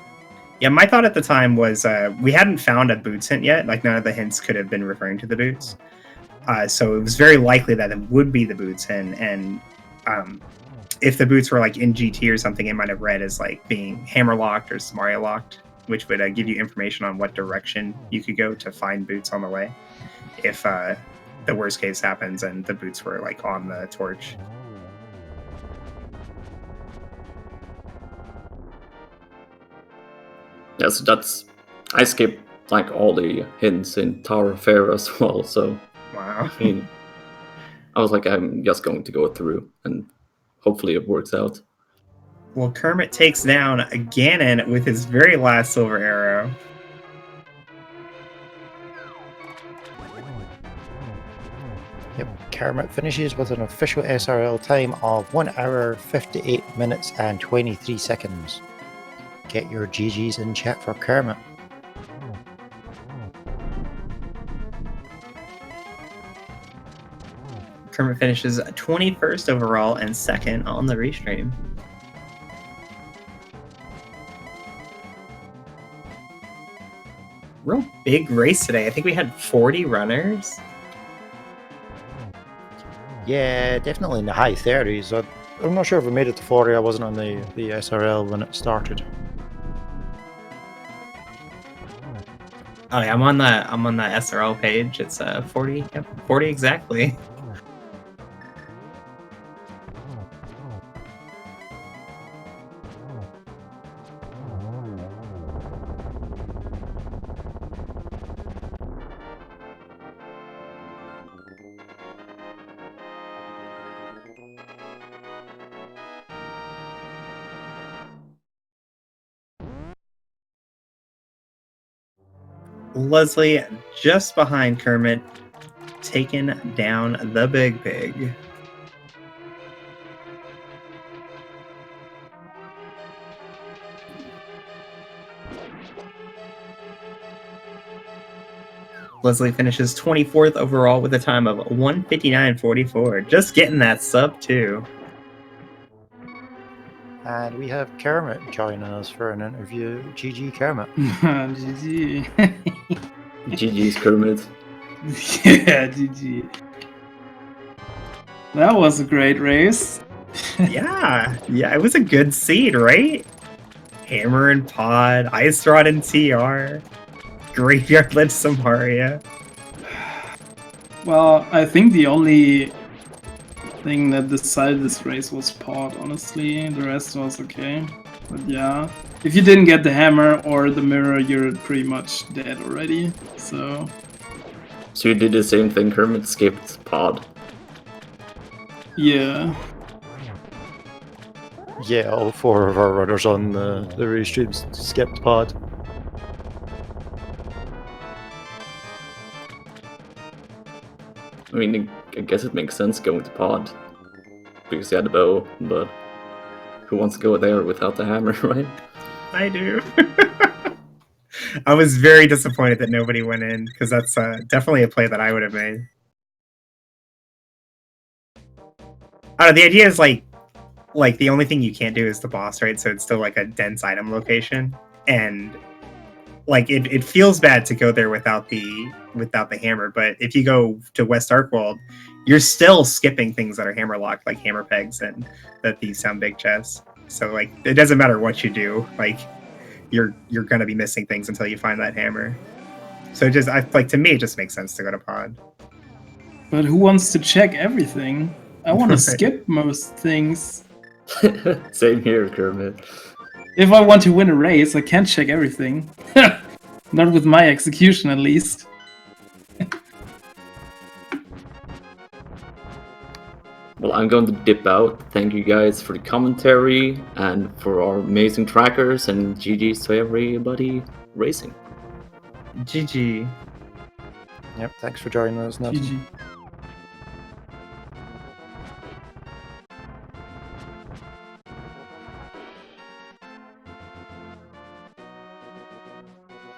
Yeah, my thought at the time was we hadn't found a boots hint yet. Like none of the hints could have been referring to the boots. So it was very likely that it would be the boots hint. And if the boots were like in GT or something, it might have read as like being hammer locked or Samaria locked, which would give you information on what direction you could go to find boots on the way. If the worst case happens and the boots were like on the torch. Yeah, so I skipped like all the hints in Tower of Fair as well, so wow. I mean, I was like, I'm just going to go through and hopefully it works out. Well, Kermit takes down Ganon with his very last silver arrow. Yep, Kermit finishes with an official SRL time of 1 hour, 58 minutes and 23 seconds. Get your GGs in chat for Kermit. Kermit finishes 21st overall and 2nd on the restream. Real big race today. I think we had 40 runners. Yeah, definitely in the high 30s. I'm not sure if we made it to 40. I wasn't on the SRL when it started. Oh yeah, I'm on the SRL page. It's 40. Yep, 40 exactly. Leslie just behind Kermit, taking down the Big Pig. Leslie finishes 24th overall with a time of 1:59.44. Just getting that sub too. And we have Kermit joining us for an interview. GG Kermit. GG. GG's, Kermit. Yeah, GG. That was a great race. Yeah, it was a good seed, right? Hammer and Pod, Ice Rod and TR, Graveyard led Samaria. Well, I think the only thing that decided this race was Pod, honestly. The rest was okay. But yeah, if you didn't get the hammer or the mirror, you're pretty much dead already. So you did the same thing, Kermit skipped Pod. yeah. Yeah, all 4 of our runners on the restreams skipped Pod. I mean, I guess it makes sense going to Pod. Because you had the bow, but who wants to go there without the hammer, right? I do. I was very disappointed that nobody went in, because that's definitely a play that I would have made. I don't know, the idea is like the only thing you can't do is the boss, right? So it's still like a dense item location, and like it feels bad to go there without the hammer. But if you go to West Arkwold, you're still skipping things that are hammer locked, like hammer pegs, and that these sound big chests. So like it doesn't matter what you do, like you're gonna be missing things until you find that hammer. So to me, it just makes sense to go to Pod. But who wants to check everything? I want to skip most things. Same here, Kermit. If I want to win a race, I can't check everything. Not with my execution, at least. Well, I'm going to dip out. Thank you guys for the commentary and for our amazing trackers, and GG's to everybody racing. GG. Yep, thanks for joining us, Ned. GG.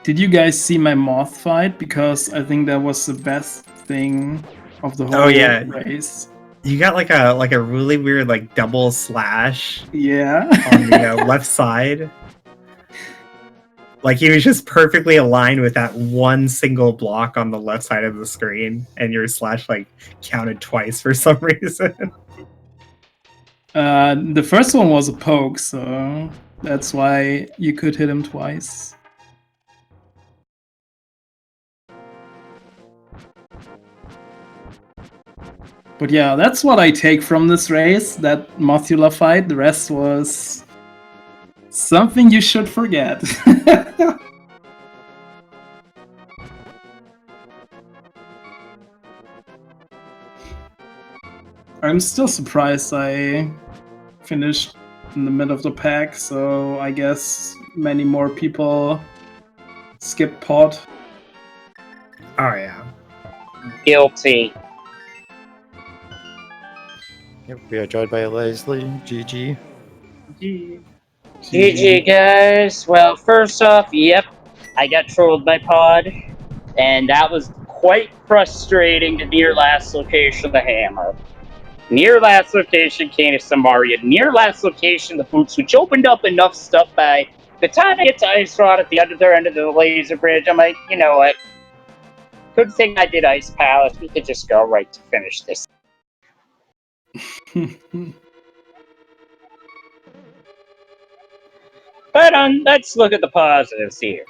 Did you guys see my moth fight? Because I think that was the best thing of the whole race. You got like a really weird like double slash. Yeah. On the left side. Like he was just perfectly aligned with that one single block on the left side of the screen, and your slash like counted twice for some reason. The first one was a poke, so that's why you could hit him twice. But yeah, that's what I take from this race, that Mothula fight. The rest was something you should forget. I'm still surprised I finished in the middle of the pack, so I guess many more people skip Pod. Oh yeah. Guilty. Yep, we are joined by Leslie. GG. GG, guys. Well, first off, yep, I got trolled by Pod, and that was quite frustrating to near last location of the hammer. Near last location came to Samaria. Near last location the boots, which opened up enough stuff by the time I get to Ice Rod at the other end of the laser bridge. I'm like, you know what? Good thing I did Ice Palace. We could just go right to finish this. But let's look at the positives here.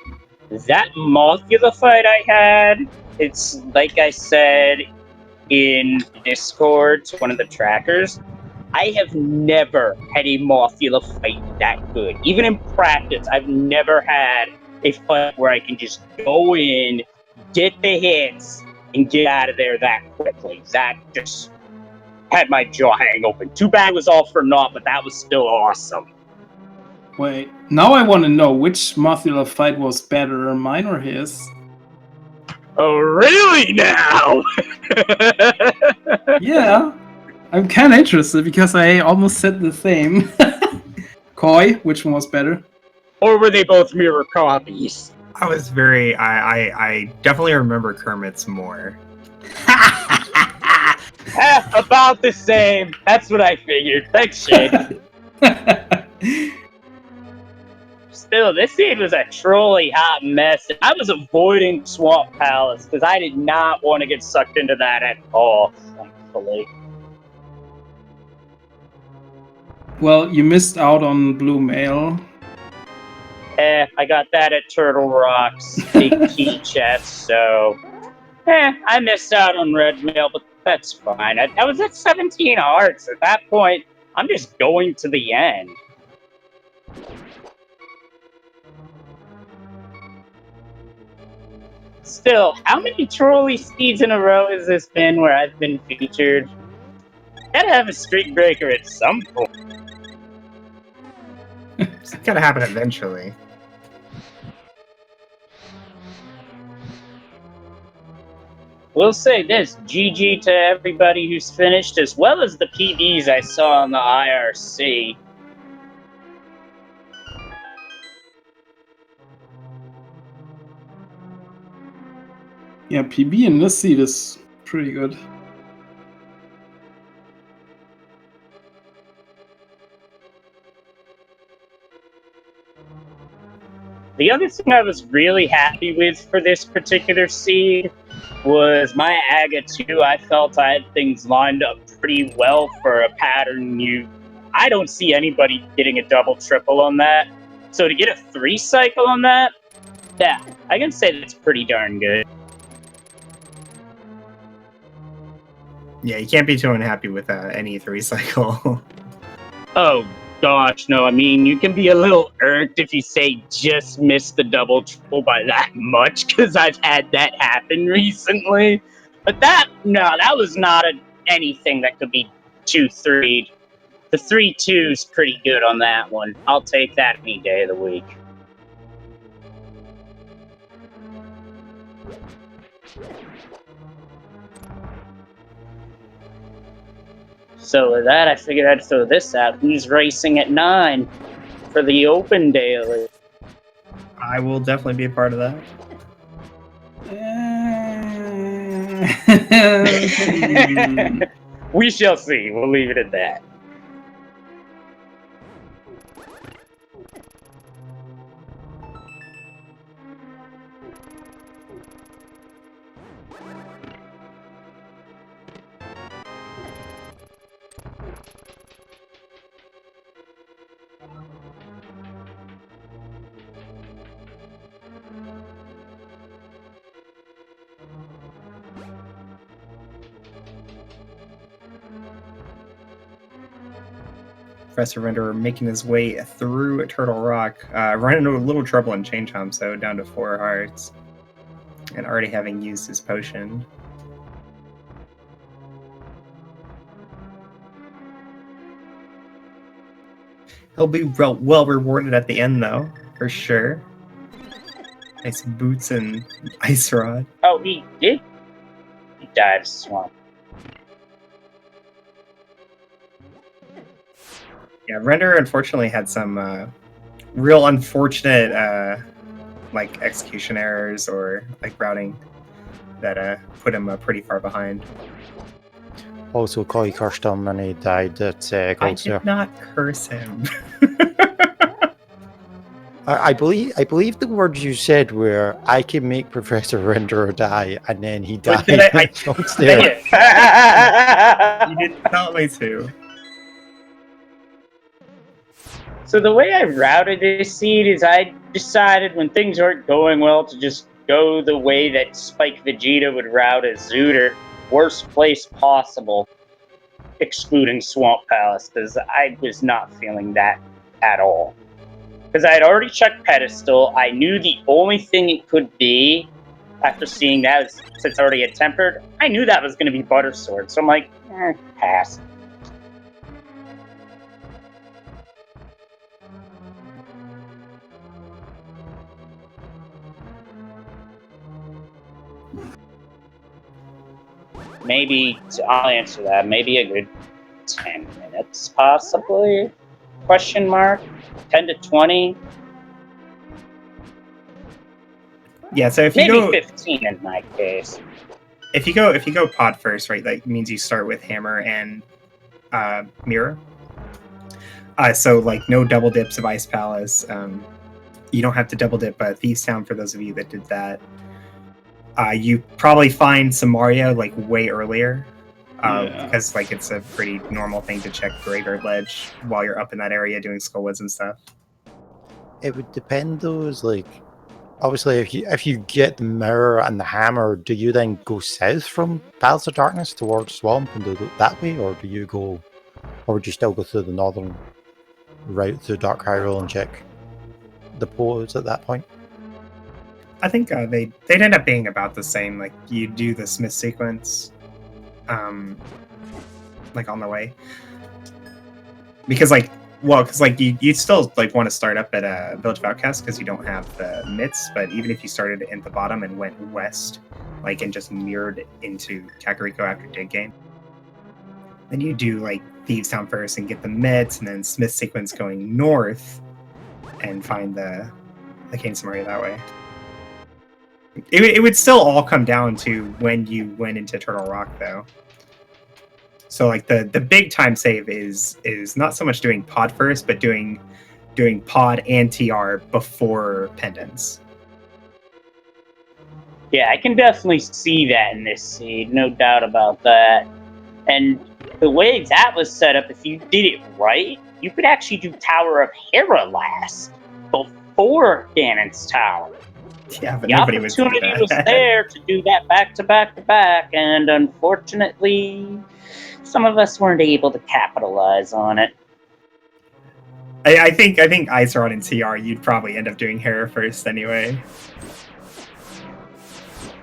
That Mothula fight I had, it's like I said in Discord to one of the trackers, I have never had a Mothula fight that good. Even in practice, I've never had a fight where I can just go in, get the hits, and get out of there that quickly. That just had my jaw hang open. Too bad it was all for naught, but that was still awesome. Wait, now I want to know which Mothula fight was better, mine or his? Oh, really now? Yeah, I'm kind of interested because I almost said the same. Koi, which one was better? Or were they both mirror copies? I was very. I definitely remember Kermit's more. About the same. That's what I figured. Thanks, Shane. Bill, this seed was a truly hot mess. I was avoiding Swamp Palace because I did not want to get sucked into that at all, thankfully. Well, you missed out on Blue Mail. I got that at Turtle Rock's big key chest, so... I missed out on Red Mail, but that's fine. I was at 17 hearts. At that point, I'm just going to the end. Still, how many trolley speeds in a row has this been where I've been featured? Gotta have a streak breaker at some point. It's gonna happen eventually. We'll say this, GG to everybody who's finished, as well as the PBs I saw on the IRC. Yeah, PB in this seed is pretty good. The other thing I was really happy with for this particular seed was my Aga 2. I felt I had things lined up pretty well for a pattern I don't see anybody getting a double triple on that. So to get a 3 cycle on that, yeah, I can say that's pretty darn good. Yeah, you can't be too unhappy with any 3 cycle. Oh gosh, no, I mean, you can be a little irked if you say just missed the double triple by that much, because I've had that happen recently. But that was not anything that could be 2-3'd. The 3-2's pretty good on that one. I'll take that any day of the week. So with that, I figured I'd throw this out. Who's racing at 9 for the Open Daily? I will definitely be a part of that. We shall see. We'll leave it at that. Professor Renderer making his way through Turtle Rock, running into a little trouble in Chain Chomp, so down to 4 hearts, and already having used his potion. He'll be well rewarded at the end, though, for sure. Nice boots and ice rod. Oh, he did dive swamp. Yeah, Renderer unfortunately had some real unfortunate like execution errors or like routing that put him pretty far behind. Also, Koi cursed him and he died at I Goldster. did not curse him. I believe the words you said were, "I can make Professor Renderer die," and then he died. Did I- Goldster. You didn't tell me to. So the way I routed this seed is I decided when things weren't going well to just go the way that Spike Vegeta would route a Zooter, worst place possible, excluding Swamp Palace, because I was not feeling that at all. Because I had already checked Pedestal, I knew the only thing it could be, after seeing that, since it's already had Tempered, I knew that was going to be Butter Sword, so I'm like, pass. Maybe, I'll answer that, maybe a good 10 minutes, possibly? Question mark? 10 to 20? Yeah, so if you Maybe go 15 in my case. if you go pod first, right, that means you start with Hammer and Mirror. So like no double dips of Ice Palace. you don't have to double dip Thieves Town for those of you that did that. You probably find some Mario like way earlier. Because like it's a pretty normal thing to check Graveyard Ledge while you're up in that area doing Skullwoods and stuff. It would depend though, is like obviously if you get the mirror and the hammer, do you then go south from Palace of Darkness towards Swamp and do it that way, or would you still go through the northern route through Dark Hyrule and check the poles at that point? I think they'd end up being about the same. Like you do the Smith sequence like on the way, because you still like want to start up at Village of Outcast because you don't have the mitts, but even if you started at the bottom and went west like and just mirrored into Kakariko after Dig Game, then you do like Thieves Town first and get the mitts, and then Smith sequence going north and find the Cadence Mario that way. It would still all come down to when you went into Turtle Rock, though. So, like the big time save is not so much doing pod first, but doing pod and TR before pendants. Yeah, I can definitely see that in this seed, no doubt about that. And the way that was set up, if you did it right, you could actually do Tower of Hera last before Ganon's Tower. Yeah, but the nobody would do opportunity that. was there to do that back to back to back, and unfortunately, some of us weren't able to capitalize on it. I think Iceron and TR, you'd probably end up doing Hera first anyway.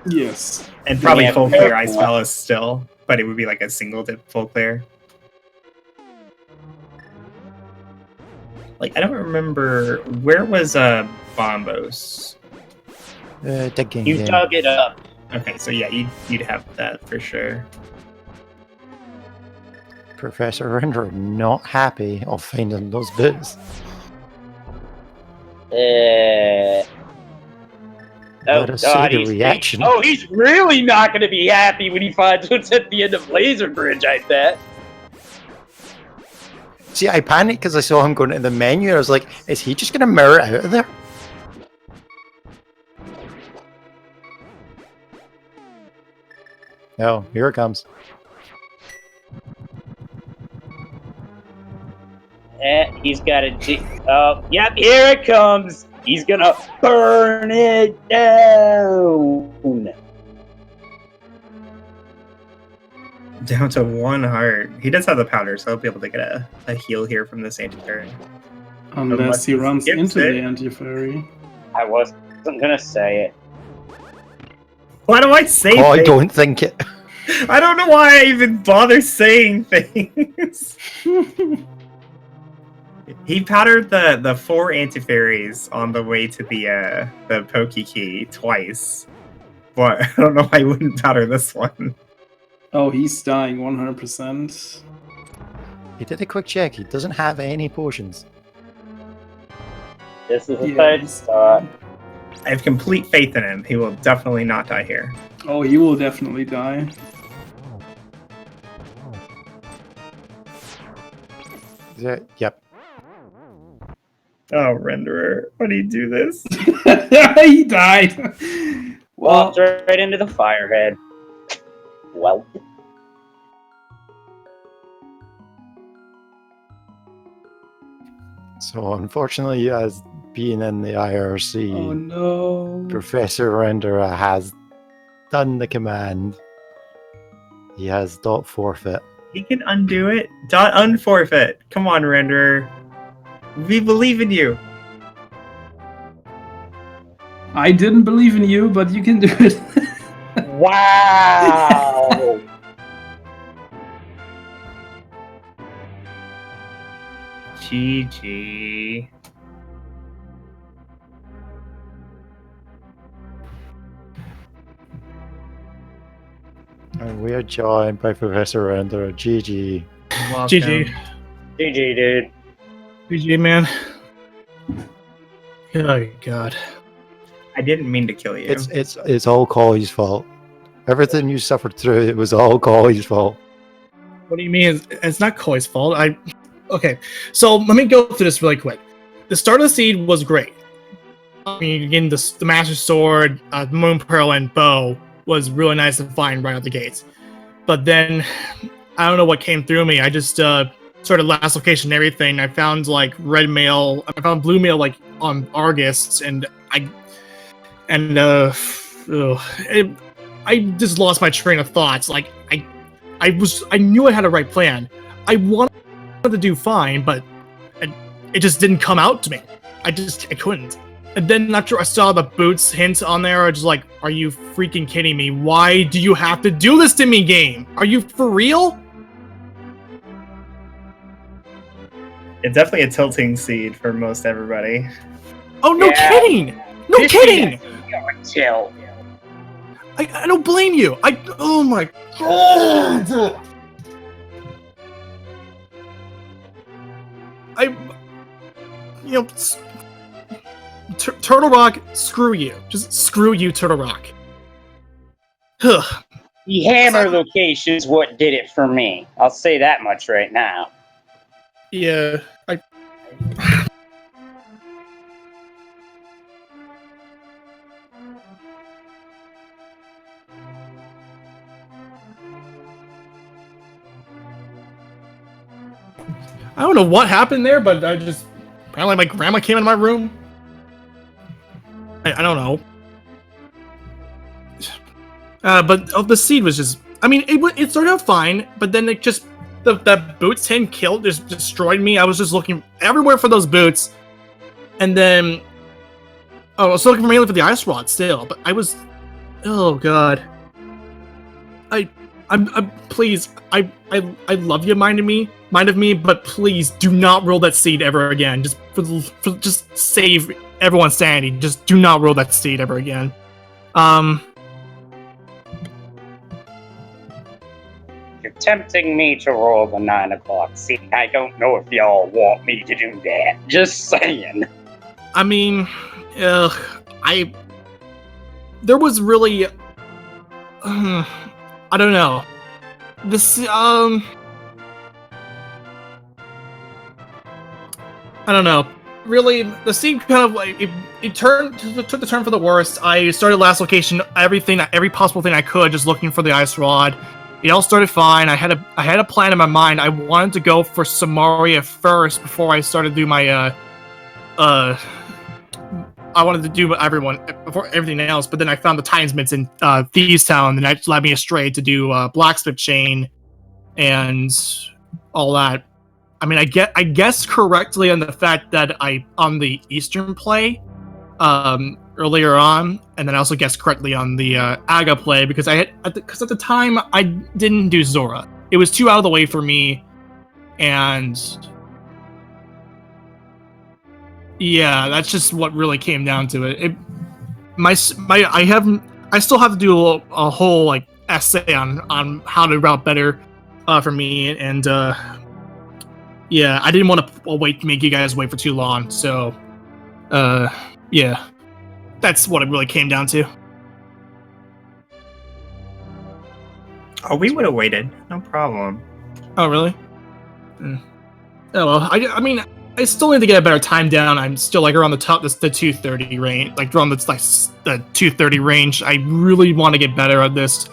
Yes. And probably Yeah, full clear Hera. Ice Palace still, but it would be like a single dip full clear. Like I don't remember where was Bombos. Digging You game. dug it up. Okay, so yeah, you'd have that for sure. Professor Render not happy of finding those boots. Oh Let us God, see the reaction. he's really not going to be happy when he finds what's at the end of Laser Bridge, I bet. See, I panicked because I saw him going into the menu. I was like, is he just going to mirror it out of there? Oh, here it comes. He's got a... yep, here it comes. He's going to burn it down. Down to 1 heart. He does have the powder, so he'll be able to get a heal here from this anti-fairy. Unless he runs skips into it. the anti-fairy. I wasn't going to say it. Why do I say Oh, I things? don't think it. I don't know why I even bother saying things. He powdered the 4 anti-fairies on the way to the Poke Key twice. But I don't know why he wouldn't powder this one. Oh, he's dying 100%. He did a quick check. He doesn't have any potions. This is a Yeah, third he's- spot. I have complete faith in him. He will definitely not die here. Oh, he will definitely die. Yep. Oh, Renderer, why do you do this? He died. Well, Walked right into the firehead. Well, So unfortunately, as being in the IRC, oh no. Professor Renderer has done the command. He has dot forfeit. He can undo it. Dot unforfeit. Come on, Renderer. We believe in you. I didn't believe in you, but you can do it. wow. GG. And we are joined by Professor Renderer. GG. GG. GG, dude. GG, man. Oh, God. I didn't mean to kill you. It's all Colley's fault. Everything you suffered through, it was all Colley's fault. What do you mean? It's not Koi's fault. Okay, so let me go through this really quick. The start of the seed was great. I mean, again, the Master Sword, Moon Pearl, and Bow was really nice to find right out the gates. But then, I don't know what came through me. I just sort of last location and everything. I found like red mail. I found blue mail like on Argus, and I just lost my train of thoughts. Like I knew I had a right plan. I wanted to do fine, but it just didn't come out to me. I couldn't. And then after I saw the boots hint on there, I was like, are you freaking kidding me? Why do you have to do this to me, game? Are you for real? It's definitely a tilting seed for most everybody. Oh, no kidding! No kidding! Chill. I don't blame you. Oh my god! Turtle Rock, screw you. Just screw you, Turtle Rock. The hammer location's what did it for me. I'll say that much right now. Yeah, I don't know what happened there, but apparently my grandma came in my room. I don't know. But the seed was just, I mean, it started out fine, but then it just, that boots hint just destroyed me. I was just looking everywhere for those boots. And then, I was looking mainly for the ice rod still, but oh god. Please, I love you, mind of me, but please do not roll that seed ever again. Just save everyone's sanity. Just do not roll that seed ever again. You're tempting me to roll the 9 o'clock seed. I don't know if y'all want me to do that. Just saying. I mean, there was really, I don't know. This, I don't know. Really, the scene kind of like it took the turn for the worst. I started last location, every possible thing I could, just looking for the ice rod. It all started fine. I had a plan in my mind. I wanted to go for Samaria first before I started to do my I wanted to do before everything else, but then I found the Tinesmiths in Thieves Town, and that led me astray to do Blacksmith Chain and all that. I mean, I guessed correctly on the fact that on the Eastern play earlier on, and then I also guessed correctly on the Aga play because because at the time I didn't do Zora. It was too out of the way for me, and yeah, that's just what really came down to it. I still have to do a whole like essay on how to route better for me, and yeah, I didn't want to make you guys wait for too long. So, yeah, that's what it really came down to. Oh, we would have waited, no problem. Oh, really? Oh well, I mean, I still need to get a better time down. I'm still like around the 2:30 range, like around the 2:30 range. I really want to get better at this.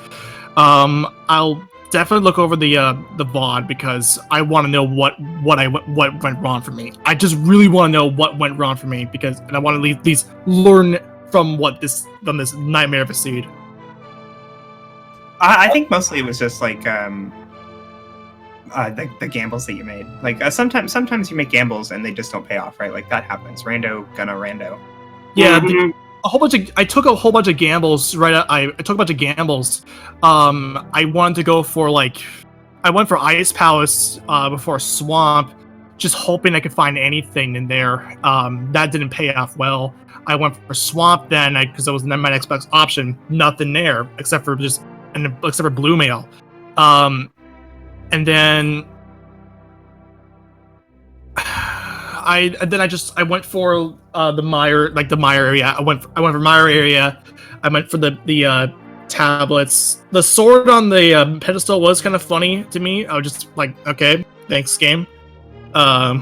I'll definitely look over the VOD because I want to know what went wrong for me. I just really want to know what went wrong for me and I want to at least learn from this nightmare of a seed. I think mostly it was just like the gambles that you made. Like sometimes you make gambles and they just don't pay off, right? Like that happens. Rando gonna rando. Yeah. I took a whole bunch of gambles, right? I took a bunch of gambles. I wanted to go for I went for Ice Palace before Swamp, just hoping I could find anything in there. That didn't pay off well. I went for Swamp then, because that was my next best option. Nothing there except for Blue Mail. And then I went for the Mire area. I went for Mire area. I went for the tablets. The sword on the pedestal was kind of funny to me. I was just like, okay, thanks, game. I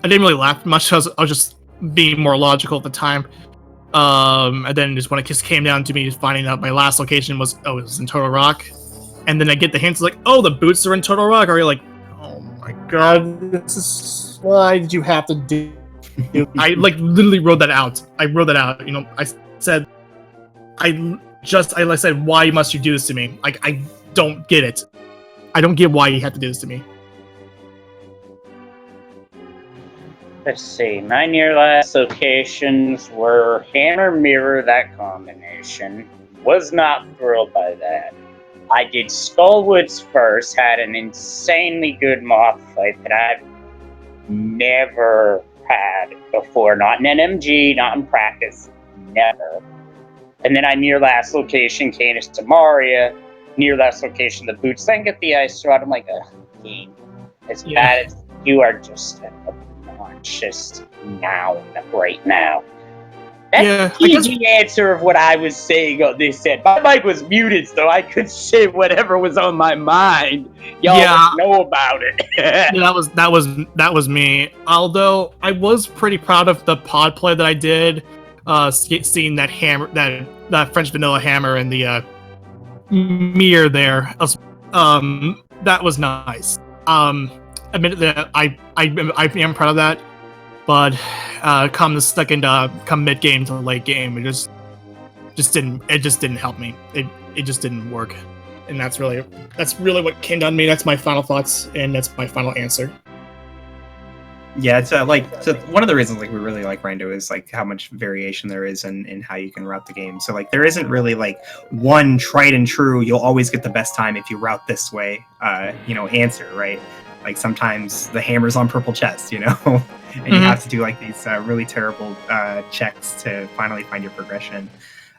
didn't really laugh much. I was just being more logical at the time. And then just when it just came down to me just finding out my last location was it was in Turtle Rock, and then I get the hints like, oh, the boots are in Turtle Rock. Are you like, oh my god, this is why did you have to do? I like literally wrote that out. I wrote that out. You know, I said, I said, why must you do this to me? Like, I don't get it. I don't get why you have to do this to me. Let's see. My near last locations were Hammer Mirror, that combination. Was not thrilled by that. I did Skullwoods first, had an insanely good moth fight that I've never had before. Not in NMG, not in practice, never. And then I near last location Canis to Maria, near last location the boots, then get the ice rod. I'm like, game. As bad as you are, just an obnoxious noun right now. That's the easy answer of what I was saying on this end. My mic was muted, so I could say whatever was on my mind. Y'all know about it. Yeah, that was me. Although I was pretty proud of the pod play that I did, seeing that hammer, that French vanilla hammer, and the mirror there. That was nice. Admit that I am proud of that. But come mid game to late game, it just didn't help me. It just didn't work, and that's really what came down to me. That's my final thoughts, and that's my final answer. Yeah, it's one of the reasons we really like Rando is how much variation there is in how you can route the game. So there isn't really one tried and true, you'll always get the best time if you route this way, answer, right? Sometimes the hammer's on purple chest, and you have to do these really terrible checks to finally find your progression.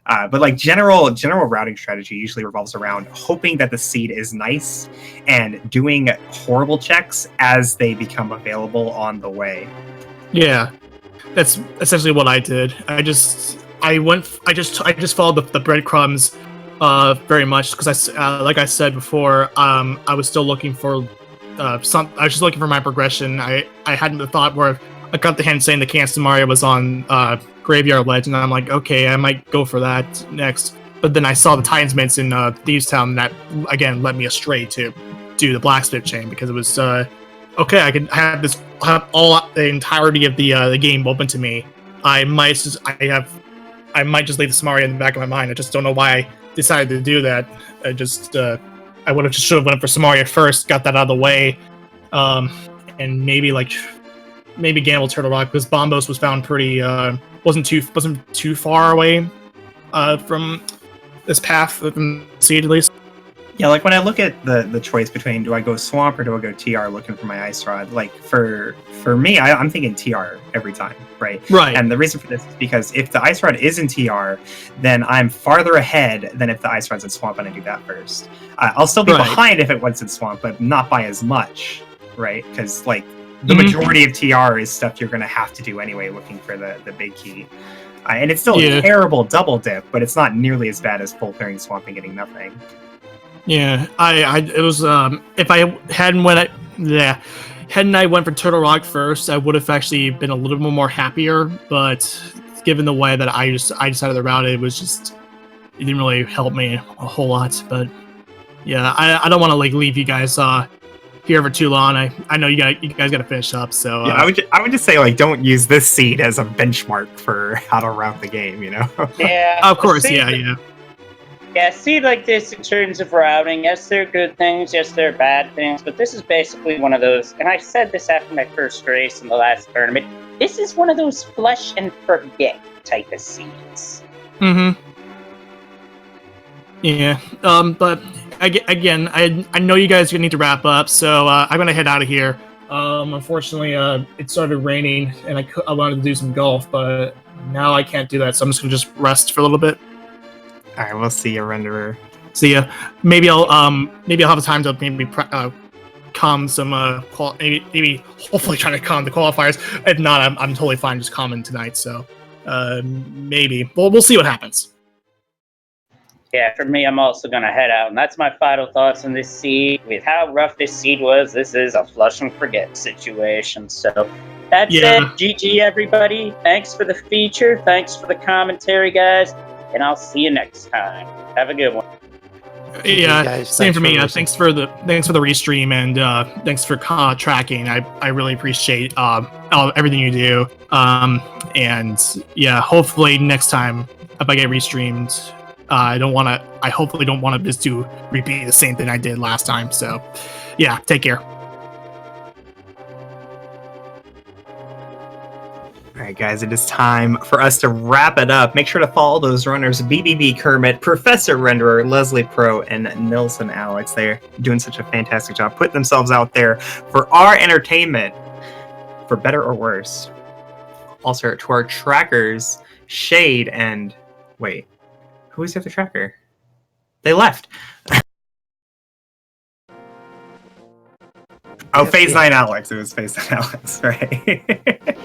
But general routing strategy usually revolves around hoping that the seed is nice and doing horrible checks as they become available on the way. Yeah, that's essentially what I did. I just followed the breadcrumbs very much because like I said before, I was still looking for I was just looking for my progression. I hadn't the thought where I got the hint saying the Canis to Maria was on Graveyard Ledge, and I'm like, okay, I might go for that next. But then I saw the Titans Mints in Thieves Town, and that again led me astray to do the Blacksmith Chain because it was okay. I could have the entirety of the game open to me. I might just leave the Samaria in the back of my mind. I just don't know why I decided to do that. I would have just should have went for Samaria first, got that out of the way, and maybe gamble Turtle Rock because Bombos was found pretty wasn't too far away from this path from seed at least. Yeah, when I look at the choice between do I go Swamp or do I go TR looking for my Ice Rod, for me, I'm thinking TR every time, right? Right. And the reason for this is because if the Ice Rod is in TR, then I'm farther ahead than if the Ice Rod's in Swamp and I do that first. I'll still be behind if it was in Swamp, but not by as much, right? Because the majority of TR is stuff you're going to have to do anyway, looking for the big key. And it's still a terrible double dip, but it's not nearly as bad as full clearing Swamp and getting nothing. Yeah, it was if I hadn't went for Turtle Rock first, I would have actually been a little bit more happier. But given the way that I decided to route it, it didn't really help me a whole lot. But yeah, I don't want to leave you guys here for too long. I know you guys got to finish up. So yeah, I would just say don't use this seed as a benchmark for how to route the game. Yeah, of course. Yeah. Yeah, seed like this in terms of routing, yes, they're good things, yes, they're bad things, but this is basically one of those, and I said this after my first race in the last tournament, this is one of those flush and forget type of seeds. Mm-hmm. Yeah, but again, I know you guys need to wrap up, so I'm going to head out of here. Unfortunately, it started raining, and I wanted to do some golf, but now I can't do that, so I'm just going to just rest for a little bit. All right, we'll see you, Renderer. See ya. Maybe I'll have time to maybe calm some maybe hopefully trying to calm the qualifiers. If not, I'm totally fine just calming tonight. So maybe we'll see what happens. Yeah, for me, I'm also gonna head out, and that's my final thoughts on this seed. With how rough this seed was, this is a flush and forget situation. So That's Yeah. it. GG, everybody. Thanks for the feature. Thanks for the commentary, guys. And I'll see you next time. Have a good one. Yeah, guys, same thanks for me. for listening. Thanks for the restream and thanks for tracking. I really appreciate everything you do. And yeah, hopefully next time if I get restreamed, I hopefully don't want this to repeat the same thing I did last time. So yeah, take care. All right, guys, it is time for us to wrap it up. Make sure to follow those runners: BBB Kermit, Professor Renderer, Leslie Pro, and Nilsson Alex. They're doing such a fantastic job putting themselves out there for our entertainment, for better or worse. Also, to our trackers, Shade and... Wait, who was the other tracker? They left. Oh, Phase 9 Alex. It was Phase 9 Alex, right?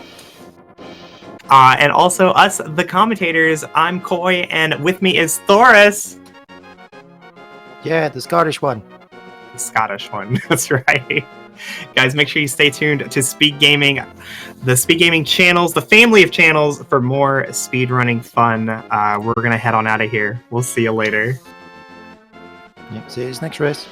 And also us, the commentators. I'm Coy, and with me is Thoris. Yeah, the Scottish one. The Scottish one, that's right. Guys, make sure you stay tuned to Speed Gaming, the Speed Gaming channels, the family of channels, for more speedrunning fun. We're going to head on out of here. We'll see you later. Yeah, see you next race.